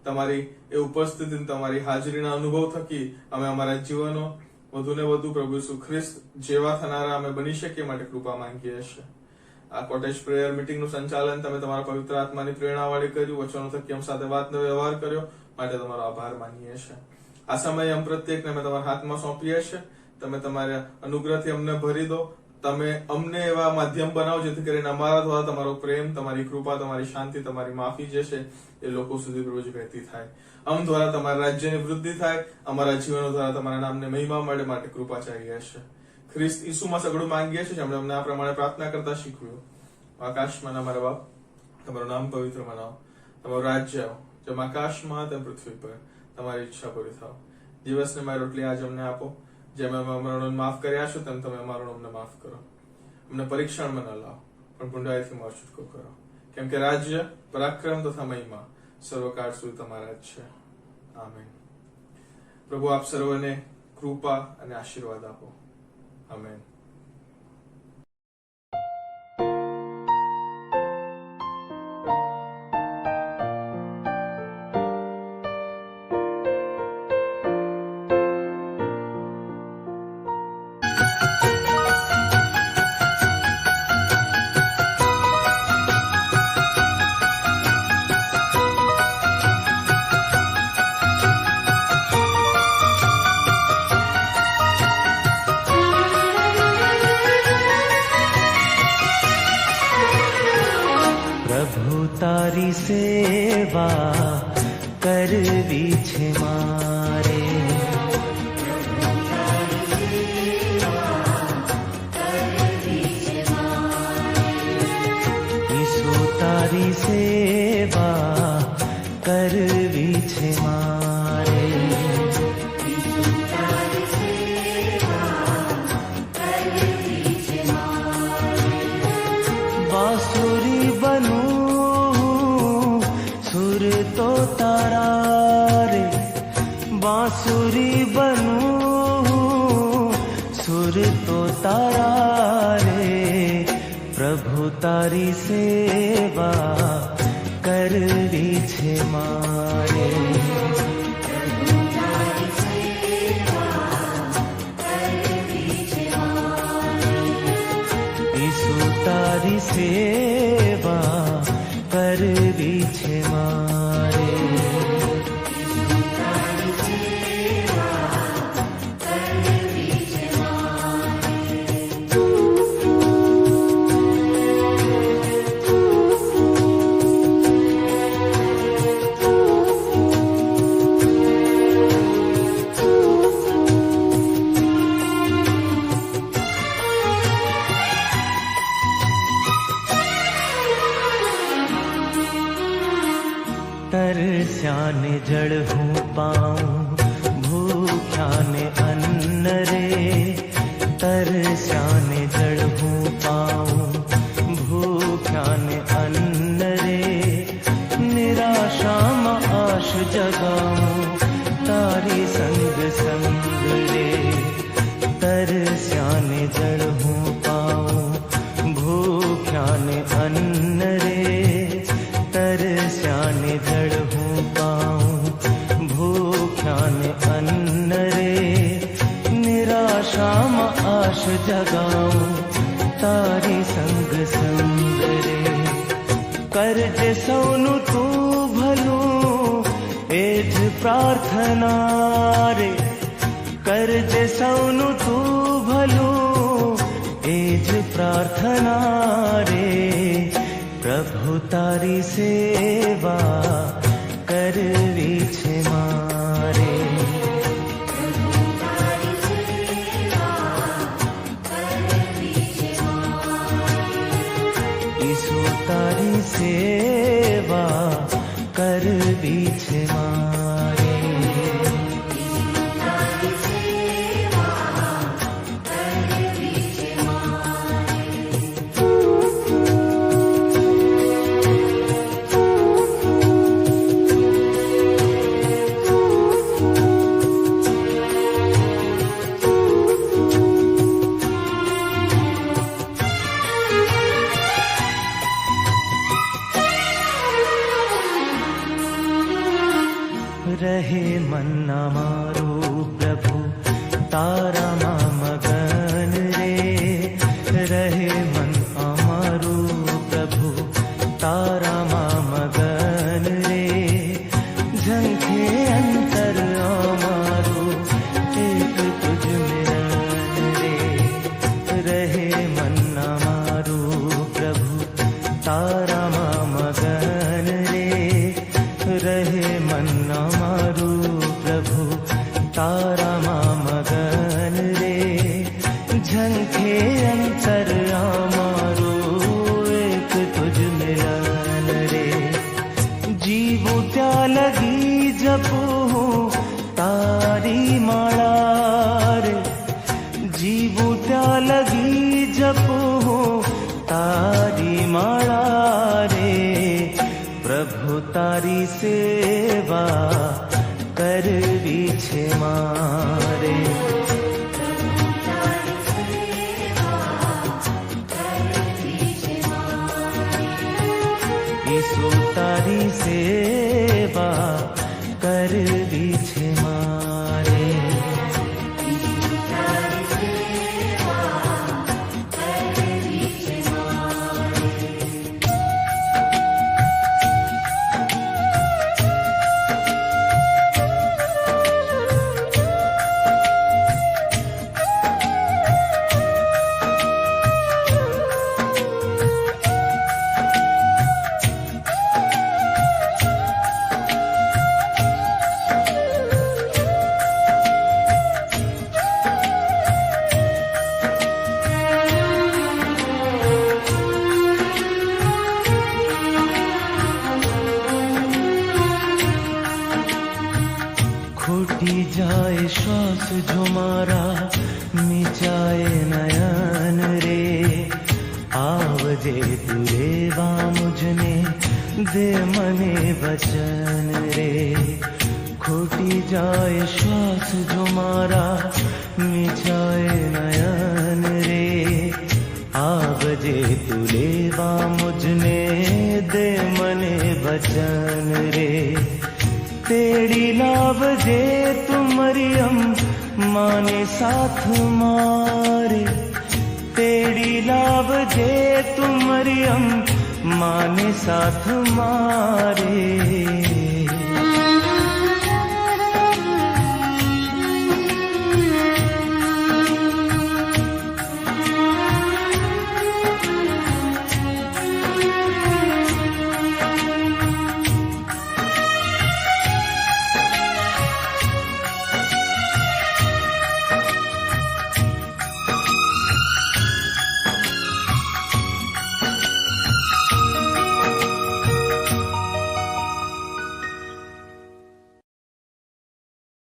તમારી એ ઉપસ્થિતિ, તમારી હાજરીના અનુભવ થકી અમે અમારા જીવનો વધુ ને વધુ પ્રભુ ઈસુ ખ્રિસ્ત જેવા થનારા અમે બની શકીએ માટે કૃપા માંગીએ છીએ. આ કોટેજ પ્રેયર મીટિંગનું સંચાલન તમે તમારા પવિત્ર આત્માની પ્રેરણા વાળી કર્યું, વચનો થકી અમ સાથે વાતનો વ્યવહાર કર્યો માટે તમારો આભાર માનીએ છીએ. આ સમયે અમ પ્રત્યેકને અમે તમારા હાથમાં સોંપીએ છીએ. તમે તમારા અનુગ્રહથી અમને ભરી દો, તમે અમને એવા માધ્યમ બનાવો જેથી કરીને અમારા દ્વારા તમારો પ્રેમ, તમારી કૃપા, તમારી શાંતિ, તમારી માફી જે છે એ લોકો સુધી પ્રભુજી વહેતી થાય. અમ દ્વારા તમારા રાજ્યની વૃદ્ધિ થાય, અમારા જીવનો દ્વારા તમારા નામને મહિમા મળે માટે કૃપા ચાહીએ છે. ખ્રિસ્ત ઈસુમાં સગળું માંગીએ છીએ, જેમણે અમને આ પ્રમાણે પ્રાર્થના કરતા શીખવ્યું. આકાશમાં અમારા બાપ, તમારું નામ પવિત્ર મનાવો, તમારું રાજ્ય આવો, જેમ આકાશમાં તેમ પૃથ્વી પર તમારી ઈચ્છા પૂરી થાવ. દિવસને મારી રોટલી આજ અમને આપો, જેમ અમે અમારું માફ કર્યા છો તેમ તમે અમારું અમને માફ કરો. અમને પરીક્ષણમાં ન લાવો, પણ પુંડાઈથી અમારો છૂટકો કરો, કેમ કે રાજ્ય, પરાક્રમ તથા મહિમા સર્વકાળ સુધી તમારા જ છે. આમેન. પ્રભુ આપ સર્વને કૃપા અને આશીર્વાદ આપો. આમેન. તારી સેવા કરવી છે મારે, ઈસુ તારી સેવા કરવી છે મારે, બાંસુરી બનું તો તારા રે, બાંસુરી બનું સુર તો તારા રે, પ્રભુ તારી સેવા કરવી છે મારે, ઈસુ તારી સેવા કરવી છે મારે. તરસ્યાને જળ હું પાઉં, ભૂખ્યાને અન્ન રે, તરસ્યાને જળ હું પાઉં, ભૂખ્યાને અન્ન રે, નિરાશામાં આશ જગાઉં, તારી સંગ સંગ રે, તરસ્યા કરજે સૌનું તું ભલું એ જ પ્રાર્થના રે કરજે સૌનું તું ભલું એ જ પ્રાર્થના રે પ્રભુ તારી સેવા કરવી છે મારે ઈસુ તારી સેવા કરવી છે મારે રહે મનના મારું પ્રભુ તારામાં મગન રે રહે મન અમારું પ્રભુ તારામાં મગન રે ઝંખે અંતર અમારું એક તુજ મિલન રે રહે મનના મારું પ્રભુ તારામાં મગન રે રહે મનના મારું પ્રભુ તારામાં મગન રે ઝંખે અંતર અમારું એક તુજ મિલન રે જીવું ત્યાં લગી જપું તારી માળા રે જીવું ત્યાં લગી જપું તારી માળા રે પ્રભુ તારી સેવા કરવી છે મારે ઈસુ તારી સેવા કરવી છે મારે ખૂટી જાય શ્વાસ જો મારા મીચાય નયન રે આવજે તું રેવા મુજને દે મને વચન રે ખૂટી જાય શ્વાસ જો મારા મીચાય નયન રે આવજે તું રેવા મુજને દે મને વચન રે તેડી લાવજે તું મરિયમ માને સાથ મારે તેડી લાવજે તું મરિયમ માને સાથ મારે